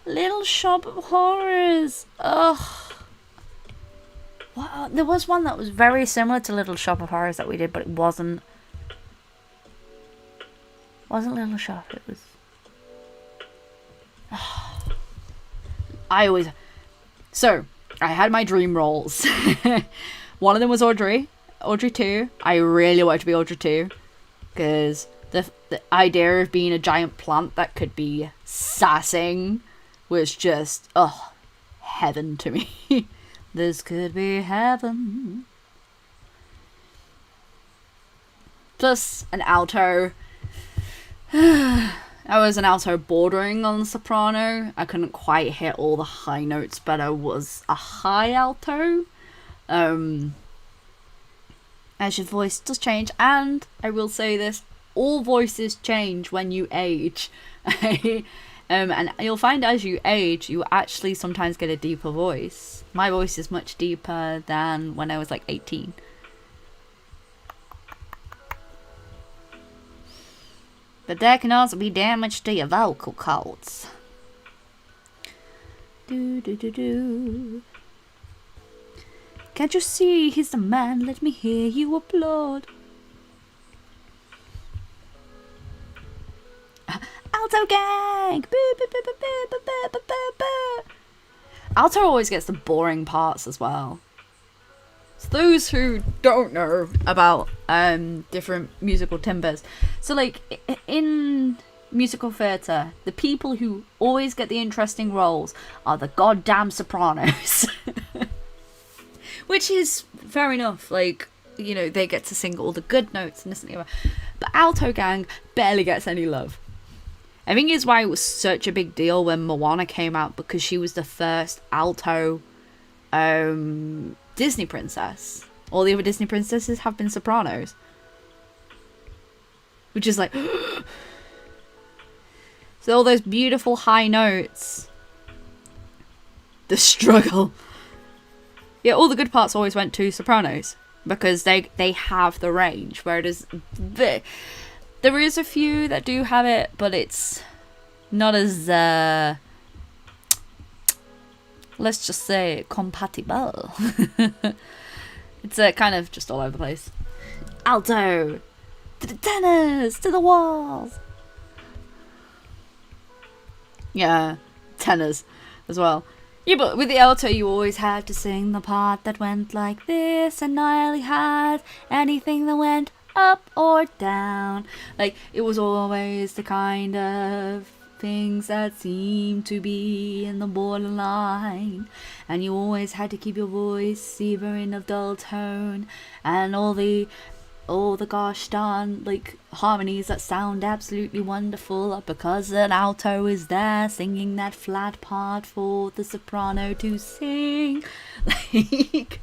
Little Shop of Horrors. Ugh. What? There was one that was very similar to Little Shop of Horrors that we did, but it wasn't. Wasn't Little Shop. It was. I always. So I had my dream roles. One of them was Audrey 2. I really wanted to be Audrey 2 because the idea of being a giant plant that could be sassing was just heaven to me. This could be heaven. Plus an alto. I was an alto bordering on soprano. I couldn't quite hit all the high notes, but I was a high alto. As your voice does change, and I will say this, all voices change when you age. And you'll find as you age, you actually sometimes get a deeper voice. My voice is much deeper than when I was like 18. But there can also be damage to your vocal cords. Do do do do. Can't you see he's the man? Let me hear you applaud. Alto gang! Boo, boo, boo, boo, boo, boo, boo, boo, boo, boo. Alto always gets the boring parts as well. So those who don't know about different musical timbres, so like in musical theatre, the people who always get the interesting roles are the goddamn sopranos. Which is fair enough, like, you know, they get to sing all the good notes and this and the other. But Alto Gang barely gets any love. I think it's why it was such a big deal when Moana came out, because she was the first alto Disney princess. All the other Disney princesses have been sopranos. Which is like... So all those beautiful high notes. The struggle. Yeah, all the good parts always went to sopranos because they have the range. Whereas there is a few that do have it, but it's not as let's just say compatible. It's kind of just all over the place. Alto to the tenors, to the walls. Yeah, tenors as well. Yeah, but with the alto, you always had to sing the part that went like this, and I only had anything that went up or down. Like, it was always the kind of things that seemed to be in the borderline, and you always had to keep your voice either in a dull tone, and all the gosh darn like harmonies that sound absolutely wonderful because an alto is there singing that flat part for the soprano to sing. Like,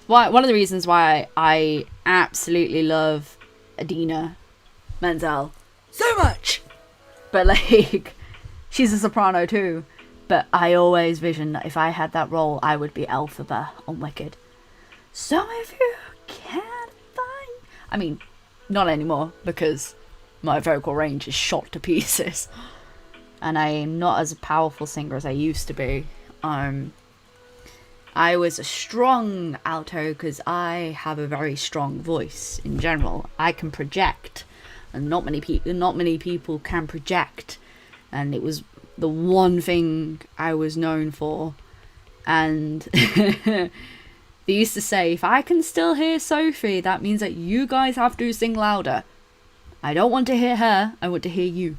one of the reasons why I absolutely love Idina Menzel so much, but like, she's a soprano too. But I always visioned that if I had that role, I would be Elphaba on Wicked. So if you can find... I mean, not anymore, because my vocal range is shot to pieces. And I am not as a powerful singer as I used to be. I was a strong alto because I have a very strong voice in general. I can project, and not many people can project. And it was the one thing I was known for. And they used to say, if I can still hear Sophie, that means that you guys have to sing louder. I don't want to hear her, I want to hear you.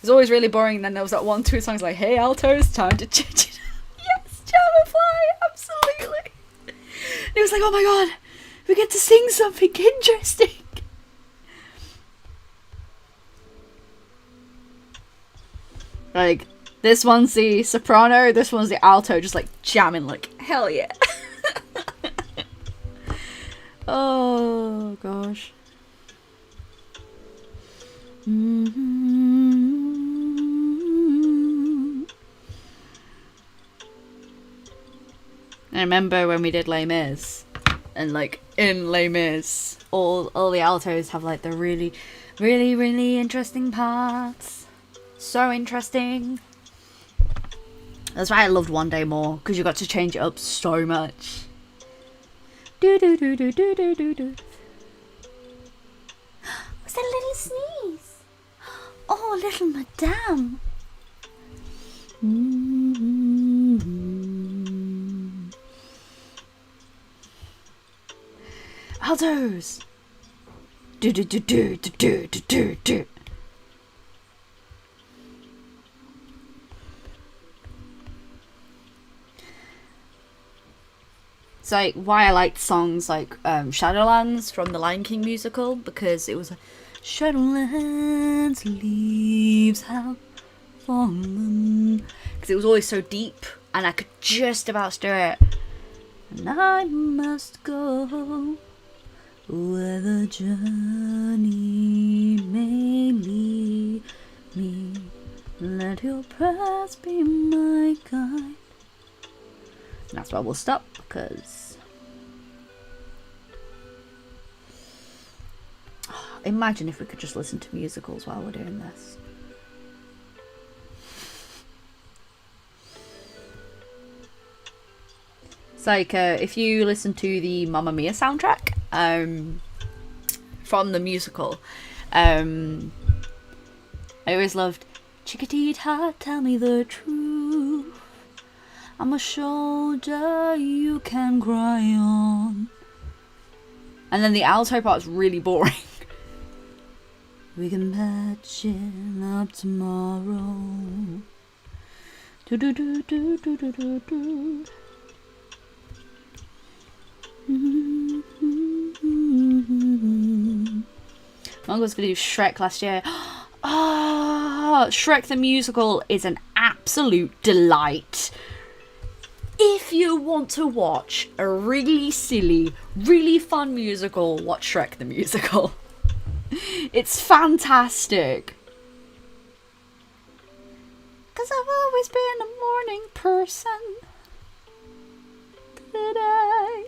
It's always really boring. And then there was that 1-2 songs like, hey altos, time to change it. Yes, Jammerfly, absolutely. And it was like, oh my god, we get to sing something interesting. Like, this one's the soprano, this one's the alto, just like jamming like, hell yeah. Oh, gosh. I remember when we did Les Mis, And like in Les Mis, all the altos have like the really, really, really interesting parts. So interesting. That's why I loved One Day More, because you got to change it up so much. Do do do do do do do do.
Was that a little sneeze? Oh, little madame.
Altos. Do do do do do do do do do. It's like why I liked songs like Shadowlands from the Lion King musical, because it was like Shadowlands leaves have fallen, because it was always so deep and I could just about stir it. And I must go where the journey may lead me. Let your prayers be my guide. And that's where we'll stop, because imagine if we could just listen to musicals while we're doing this. It's like if you listen to the Mamma Mia soundtrack from the musical, I always loved Chiquitita, tell me the truth. I'm a shoulder you can cry on. And then the alto part's really boring. We can patch it up tomorrow. Do do do do do do do do. Mom was gonna do Shrek last year. Oh, Shrek the musical is an absolute delight. If you want to watch a really silly, really fun musical, watch Shrek the musical. It's fantastic. 'Cause I've always been a morning person. Today.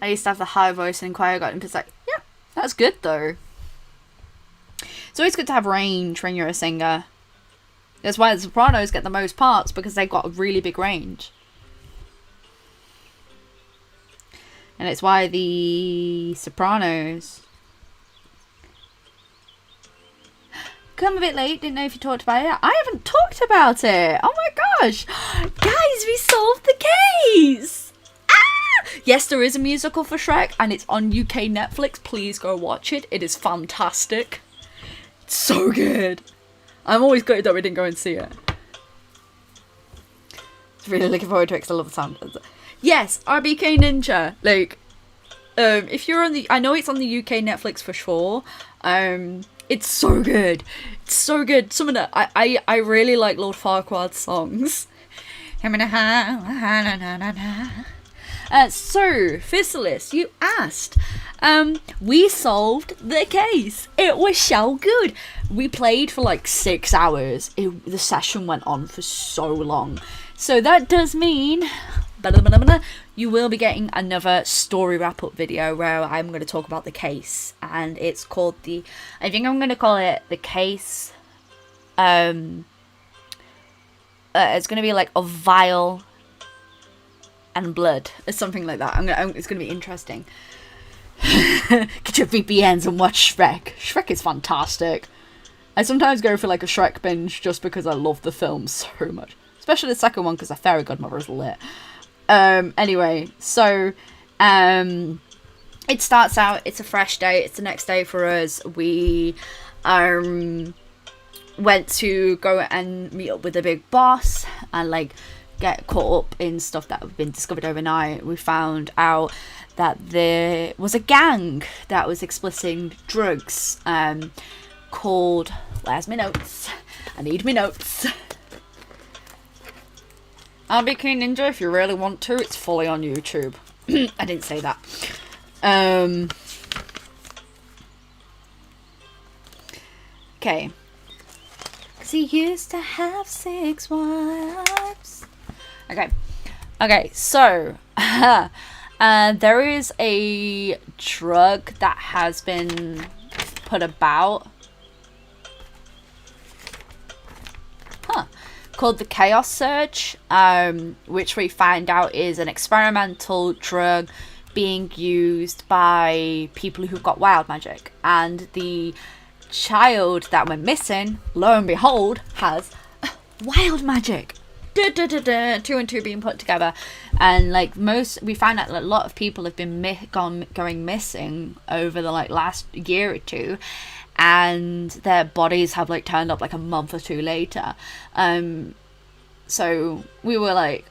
I used to have the high voice in choir garden because like, yeah, that's good though. It's always good to have range when you're a singer. That's why the sopranos get the most parts, because they've got a really big range. And it's why the sopranos come a bit late, didn't know if you talked about it. I haven't talked about it. Oh my gosh. Guys, we solved the case. Yes, there is a musical for Shrek and it's on UK Netflix. Please go watch it. It is fantastic. It's so good. I'm always gutted that we didn't go and see it. Really looking forward to it because I love the sound. Yes, RBK Ninja. Like, if you're on the, I know it's on the UK Netflix for sure. It's so good. It's so good. Some of the, I really like Lord Farquaad's songs. So, Physalis, you asked. We solved the case. It was so good. We played for like 6 hours. The session went on for so long. So that does mean you will be getting another story wrap-up video where I'm going to talk about the case. And it's called I think I'm going to call it the case. It's going to be like a vial and blood or something like that. It's going to be interesting. Get your VPNs and watch Shrek. Shrek is fantastic. I sometimes go for like a Shrek binge just because I love the film so much. Especially the second one because the fairy godmother is lit. Anyway, so it starts out, it's a fresh day, it's the next day for us. We went to go and meet up with the big boss and like get caught up in stuff that have been discovered overnight. We found out that there was a gang that was exploiting drugs called, where's my notes? I need my notes. RBK Ninja, if you really want to, it's fully on YouTube. I didn't say that. Okay. Because he used to have 6 wives. Okay, so there is a drug that has been put about called the Chaos Surge, which we find out is an experimental drug being used by people who've got wild magic, and the child that went missing, lo and behold, has wild magic. 2 and 2 being put together, and like we find out that a lot of people have been going missing over the like last year or two, and their bodies have like turned up like a month or two later. So we were like,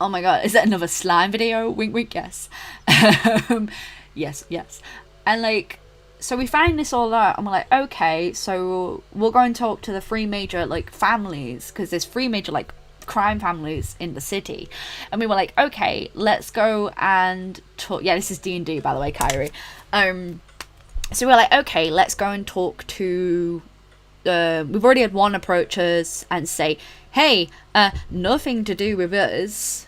oh my god, is that another slime video? Wink wink, yes. Yes. And like, so we find this all out, and we're like, okay, so we'll go and talk to the 3 major like families, because there's 3 major like crime families in the city, and we were like, okay, let's go and talk. Yeah, this is D&D, by the way, Kyrie. So we're like, okay, let's go and talk to we've already had one approach us and say, hey, nothing to do with us,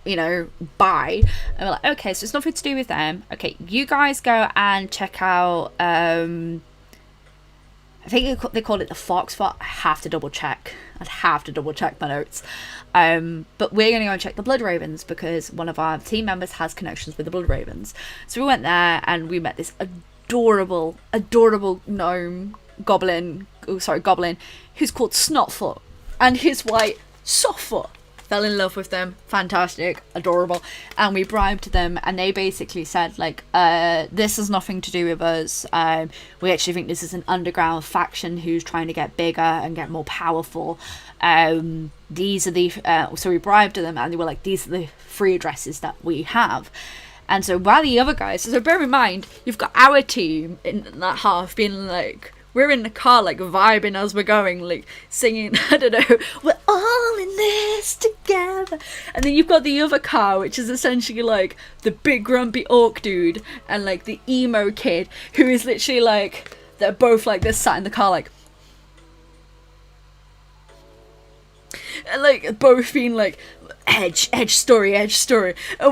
you know, bye. And we're like, okay, so it's nothing to do with them. Okay, you guys go and check out I think they called it the Fox Fort. I'd have to double check my notes. But we're going to go and check the Blood Ravens, because one of our team members has connections with the Blood Ravens. So we went there and we met this adorable goblin who's called Snotfoot, and his wife Softfoot. Fell in love with them. Fantastic, adorable. And we bribed them, and they basically said like, this has nothing to do with us. We actually think this is an underground faction who's trying to get bigger and get more powerful. These are the so we bribed them, and they were like, these are the 3 addresses that we have. And so while the other guys, so bear in mind, you've got our team in that half being like, we're in the car like vibing as we're going, like singing, I don't know, we're all in this together. And then you've got the other car, which is essentially like the big grumpy orc dude and like the emo kid, who is literally like, they're both like this sat in the car like, and like both being like, edge story. And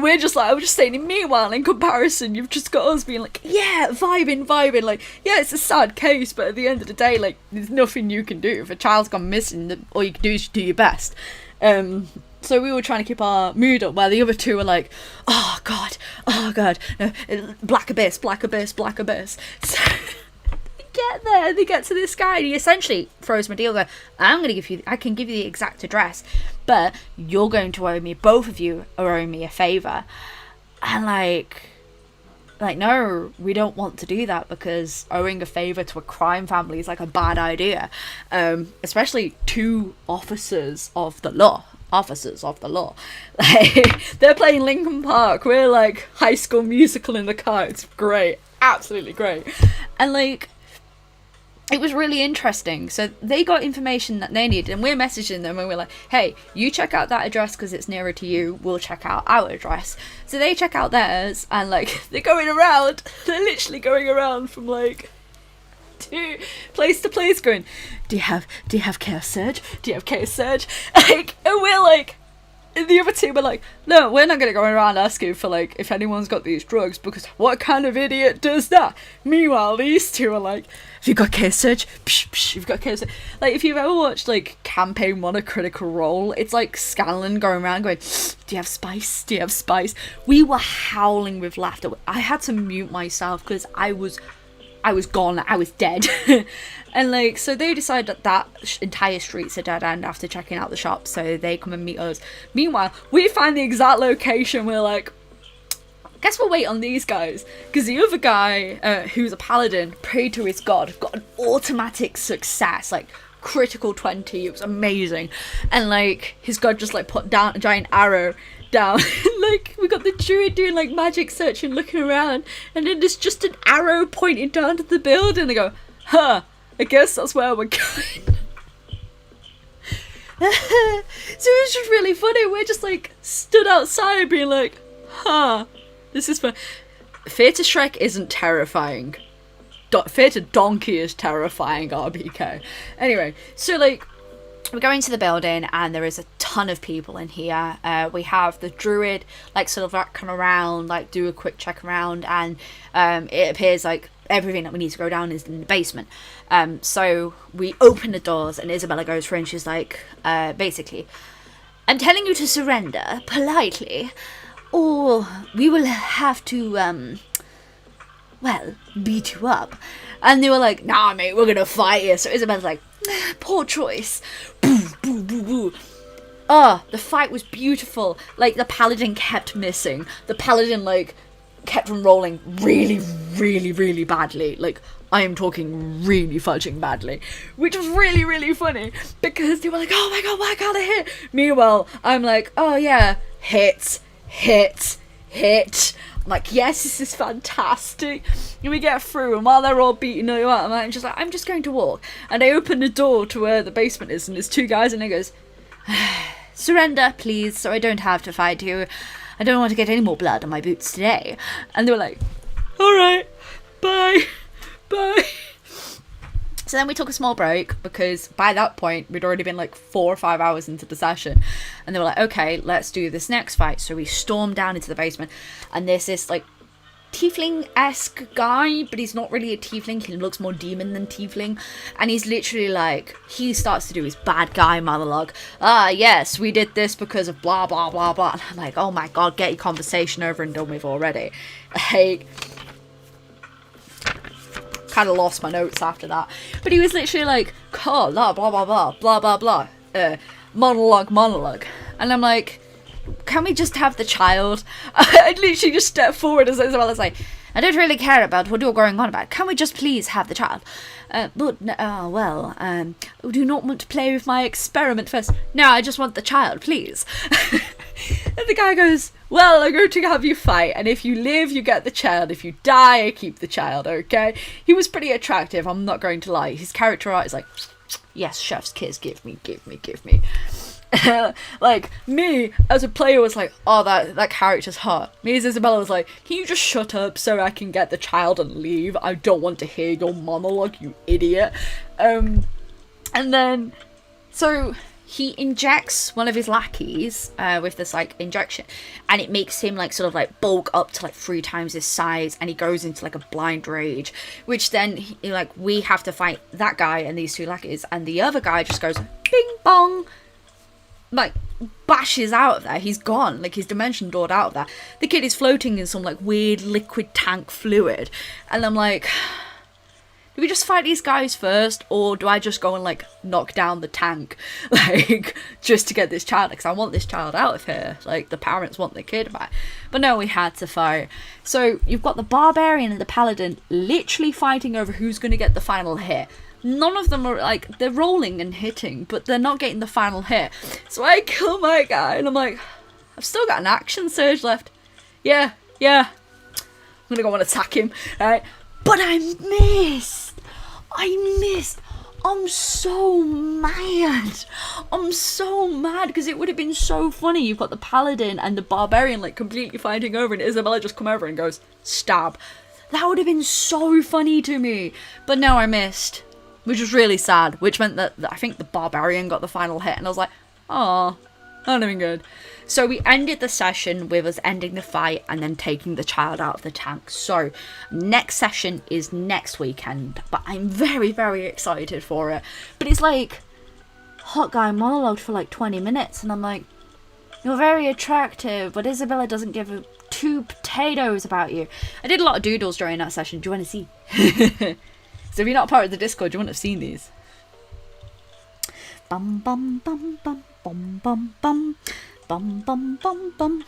we're just like, I was just saying, meanwhile, in comparison, you've just got us being like, yeah, vibing, like, yeah, it's a sad case, but at the end of the day, like, there's nothing you can do. If a child's gone missing, all you can do is do your best. So we were trying to keep our mood up, while the other 2 were like, oh god, no, black abyss. So get there, they get to this guy, and he essentially throws my deal there. I can give you the exact address, but you're going to owe me, both of you are owing me a favor. And like no, we don't want to do that, because owing a favor to a crime family is like a bad idea, especially 2 officers of the law. Like, they're playing Linkin Park, we're like High School Musical in the car. It's great, absolutely great. And like, it was really interesting. So they got information that they needed, and we're messaging them, and we're like, hey, you check out that address because it's nearer to you, we'll check out our address. So they check out theirs, and like, they're literally going around from like to place to place going, do you have Chaos Surge? Like, and we're like, and the other 2 were like, no, we're not going to go around asking for like if anyone's got these drugs, because what kind of idiot does that? Meanwhile, these 2 are like, have you got Chaos Surge? Psh, you've got Chaos Surge. Like, if you've ever watched like Campaign 1 of Critical Role, it's like Scanlan going around going, do you have spice? We were howling with laughter. I had to mute myself because I was gone, I was dead. And like, so they decide that entire street's a dead end after checking out the shop, so they come and meet us. Meanwhile, we find the exact location. We're like, guess we'll wait on these guys, because the other guy, who's a paladin, prayed to his god, got an automatic success, like critical 20. It was amazing. And like, his god just like put down a giant arrow down. Like, we got the druid doing like magic search and looking around, and then there's just an arrow pointing down to the building. They go, huh, I guess that's where we're going. So it was just really funny. We're just like stood outside being like, huh, this is fun. Fear to Shrek isn't terrifying. Fear to Donkey is terrifying, RBK. Anyway, so like, we go into the building and there is a ton of people in here. We have the druid like sort of rocking around, like do a quick check around, and it appears like everything that we need to go down is in the basement. So we open the doors and Isabella goes through and she's like, basically, I'm telling you to surrender politely, or we will have to well, beat you up. And they were like, nah mate, we're gonna fight you. So Isabella's like, poor choice. Oh, the fight was beautiful. Like, the paladin kept missing. The paladin, like, kept on rolling really, really, really badly. Like, I am talking really fudging badly. Which was really, really funny. Because they were like, oh my god, why can't I hit? Meanwhile, I'm like, oh yeah, hit. I'm like, yes, this is fantastic. And we get through, and while they're all beating you up, I'm just like, I'm just going to walk. And I open the door to where the basement is, and there's two guys, and he goes, surrender, please, so I don't have to fight you. I don't want to get any more blood on my boots today. And they were like, alright, bye. So then we took a small break, because by that point, we'd already been like 4 or 5 hours into the session. And they were like, okay, let's do this next fight. So we stormed down into the basement, and there's this like tiefling-esque guy, but he's not really a tiefling. He looks more demon than tiefling. And he's literally like, he starts to do his bad guy monologue. Ah, yes, we did this because of blah, blah, blah, blah. And I'm like, oh my god, get your conversation over and done with already. Like, kind of lost my notes after that. But he was literally like, oh, blah, blah, blah, blah, blah, blah, blah. Monologue. And I'm like, can we just have the child? I'd literally just step forward as well as like, I don't really care about what you're going on about. Can we just please have the child? But, do you not want to play with my experiment first? No, I just want the child, please. And the guy goes, well, I'm going to have you fight, and if you live, you get the child. If you die, I keep the child, okay? He was pretty attractive, I'm not going to lie. His character art is like, yes, chef's kiss, give me. Like, me, as a player, was like, oh, that character's hot. Me as Isabella was like, can you just shut up so I can get the child and leave? I don't want to hear your monologue, you idiot. And then, so he injects one of his lackeys with this like injection, and it makes him like sort of like bulk up to like 3 times his size, and he goes into like a blind rage, which then like we have to fight that guy and these 2 lackeys, and the other guy just goes bing bong, like bashes out of there. He's gone, like his dimension doored out of there. The kid is floating in some like weird liquid tank fluid, and I'm like, do we just fight these guys first, or do I just go and like knock down the tank, like just to get this child, because I want this child out of here, like the parents want the kid back. But no, we had to fight. So you've got the barbarian and the paladin literally fighting over who's going to get the final hit. None of them are like, they're rolling and hitting, but they're not getting the final hit. So I kill my guy, and I'm like, I've still got an action surge left. Yeah, I'm gonna go and attack him, right? But I missed. I'm so mad because it would have been so funny. You've got the paladin and the barbarian like completely fighting over, and Isabella just come over and goes stab. That would have been so funny to me. But no, I missed, which was really sad, which meant that I think the barbarian got the final hit, and I was like, oh, that would have been good. So we ended the session with us ending the fight and then taking the child out of the tank. So next session is next weekend, but I'm very, very excited for it. But it's like hot guy monologue for like 20 minutes, and I'm like, you're very attractive, but Isabella doesn't give 2 potatoes about you. I did a lot of doodles during that session. Do you want to see? So if you're not part of the Discord, you wouldn't have seen these. Bum bum bum bum bum bum bum. Bum bum bum bum.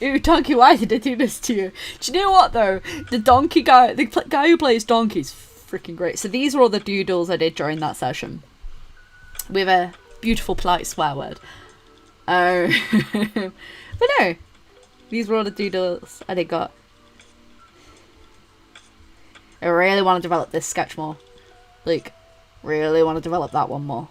Ew, Donkey, why did I do this to you? Do you know what though? The donkey guy, the guy who plays donkey's freaking great. So these were all the doodles I did during that session, with a beautiful polite swear word. But no, these were all the doodles I did got. I really want to develop this sketch more. Like, really want to develop that one more.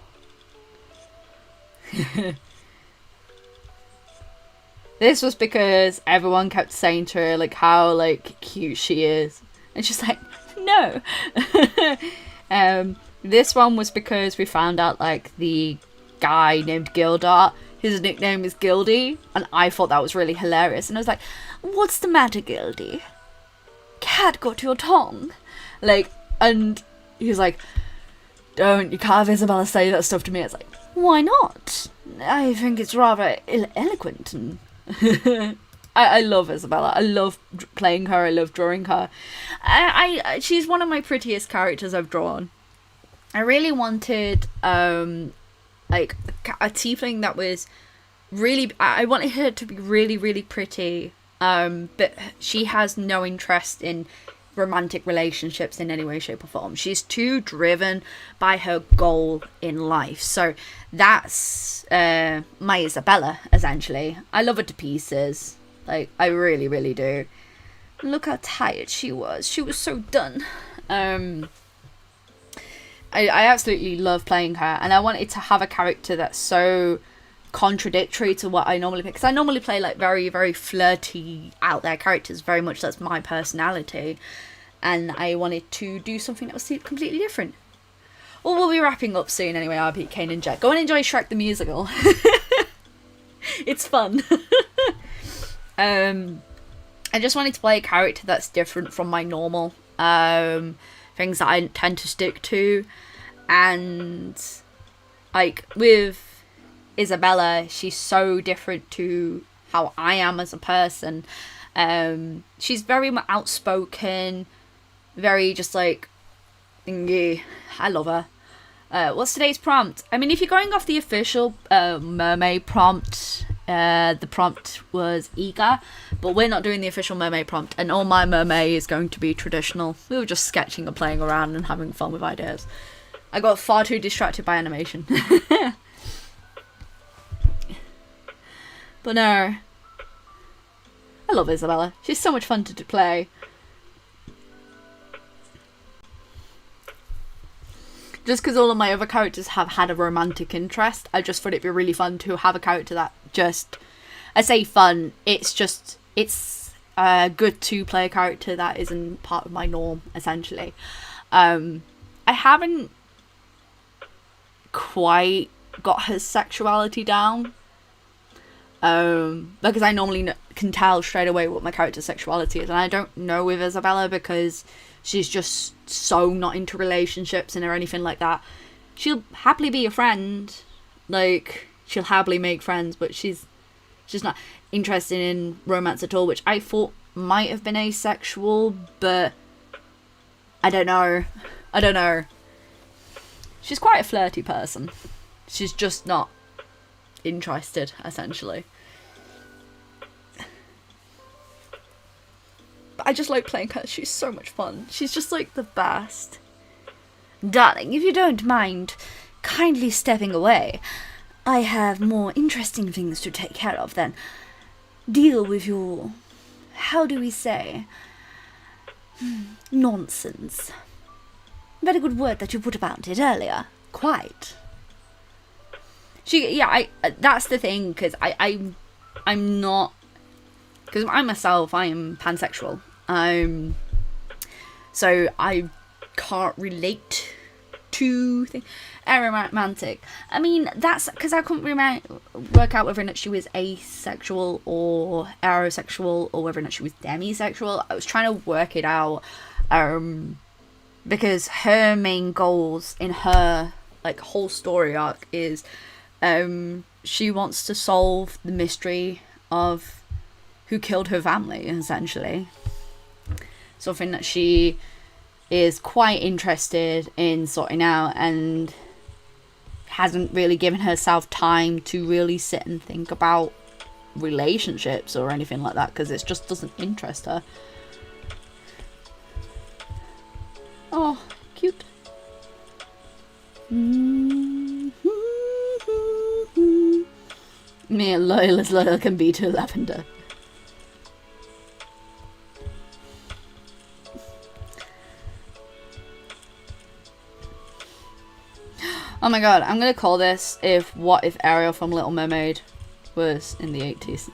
This was because everyone kept saying to her like how like cute she is, and she's like, no. This one was because we found out, like, the guy named Gildart, his nickname is Gildy, and I thought that was really hilarious. And I was like, what's the matter, Gildy? Cat got your tongue. Like, and he was like, don't you can't have Isabella say that stuff to me. It's like, why not? I think it's rather eloquent. And I love Isabella. I love playing her. I love drawing her. She's one of my prettiest characters I've drawn. I really wanted like a tiefling that was really, I wanted her to be really, really pretty, but she has no interest in romantic relationships in any way, shape or form. She's too driven by her goal in life. So that's my Isabella, essentially. I love her to pieces. Like, I really, really do. Look how tired she was. She was so done. I absolutely love playing her, and I wanted to have a character that's so contradictory to what I normally play, because I normally play like very, very flirty, out there characters. Very much that's my personality, and I wanted to do something that was completely different. Well, we'll be wrapping up soon anyway. RP Kane and Jet. Go and enjoy Shrek the Musical. It's fun. I just wanted to play a character that's different from my normal things that I tend to stick to. And like with Isabella, she's so different to how I am as a person. She's very outspoken, very just like thingy. I love her. What's today's prompt? I mean, if you're going off the official mermaid prompt, the prompt was eager, but we're not doing the official mermaid prompt, and all my mermaid is going to be traditional. We were just sketching and playing around and having fun with ideas. I got far too distracted by animation. But no, I love Isabella. She's so much fun to play. Just because all of my other characters have had a romantic interest, I just thought it'd be really fun to have a character that just, I say fun, it's a good to play a character that isn't part of my norm, essentially. I haven't quite got her sexuality down, because I normally can tell straight away what my character's sexuality is, and I don't know with Isabella because she's just so not into relationships or anything like that. She'll happily be a friend, like she'll happily make friends, but she's not interested in romance at all, which I thought might have been asexual, but I don't know. She's quite a flirty person. She's just not interested, essentially. But I just like playing her. She's so much fun. She's just like the best. Darling, if you don't mind kindly stepping away, I have more interesting things to take care of than deal with your, how do we say, nonsense. Very good word that you put about it earlier. Quite. That's the thing, because I'm not, because I myself, I am pansexual. So I can't relate to aromantic. I mean, that's because I couldn't work out whether or not she was asexual or aerosexual, or whether or not she was demisexual. I was trying to work it out, because her main goals in her like whole story arc is she wants to solve the mystery of who killed her family, essentially. Something that she is quite interested in sorting out, and hasn't really given herself time to really sit and think about relationships or anything like that, because it just doesn't interest her. Oh, cute. Me loyal as loyal can be to Lavender. Oh my god, I'm gonna call this What if Ariel from Little Mermaid was in the 80s.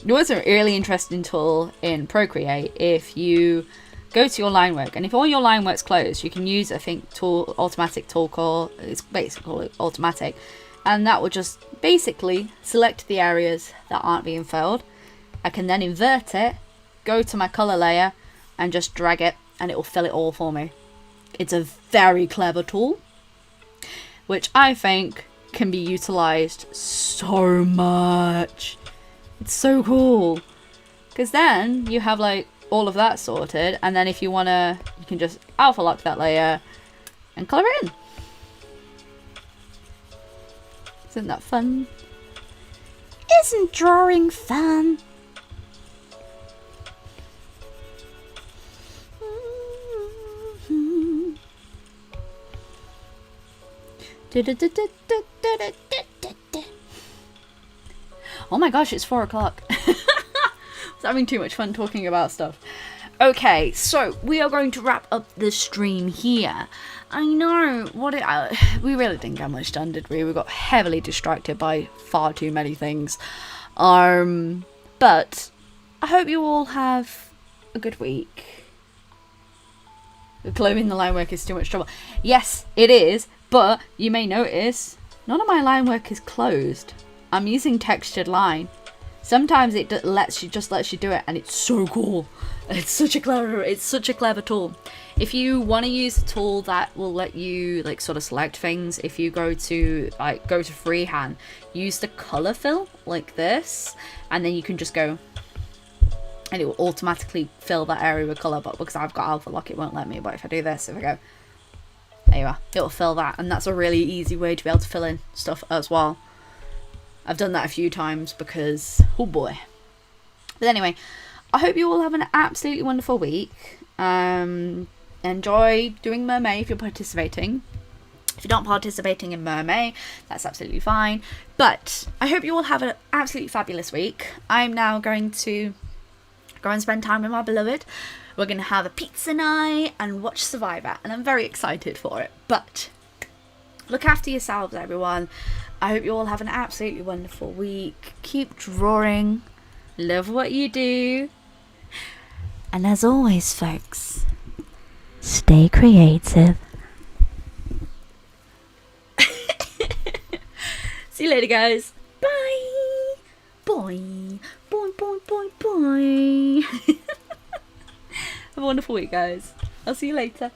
There was a really interesting tool in Procreate. If you go to your line work, and if all your line work's closed, you can use, I think, automatic tool call. It's basically automatic, and that will just basically select the areas that aren't being filled. I can then invert it, go to my color layer, and just drag it, and it will fill it all for me. It's a very clever tool, which I think can be utilized so much. It's so cool, because then you have like all of that sorted, and then if you wanna, you can just alpha lock that layer and color it in. Isn't that fun?
Isn't drawing fun?
Oh my gosh, it's 4 o'clock. I was having too much fun talking about stuff. Okay, so we are going to wrap up the stream here. I know we really didn't get much done, did we? We got heavily distracted by far too many things. But I hope you all have a good week. Closing the line work is too much trouble. Yes, it is, but you may notice none of my line work is closed. I'm using textured line. Sometimes it just lets you do it, and it's so cool. It's such a clever tool. If you want to use a tool that will let you like sort of select things, if you go to freehand, use the color fill like this, and then you can just go, and it will automatically fill that area with color. But because I've got alpha lock, it won't let me. But if I do this, if I go, there you are, it'll fill that, and that's a really easy way to be able to fill in stuff as well. I've done that a few times because, oh boy. But anyway, I hope you all have an absolutely wonderful week. Enjoy doing Mermay if you're participating. If you're not participating in Mermay, that's absolutely fine. But I hope you all have an absolutely fabulous week. I'm now going to go and spend time with my beloved. We're going to have a pizza night and watch Survivor, and I'm very excited for it. But look after yourselves, everyone. I hope you all have an absolutely wonderful week. Keep drawing. Love what you do.
And as always, folks, stay creative.
See you later, guys. Bye. Bye. Bye, bye, bye, bye. Have a wonderful week, guys. I'll see you later.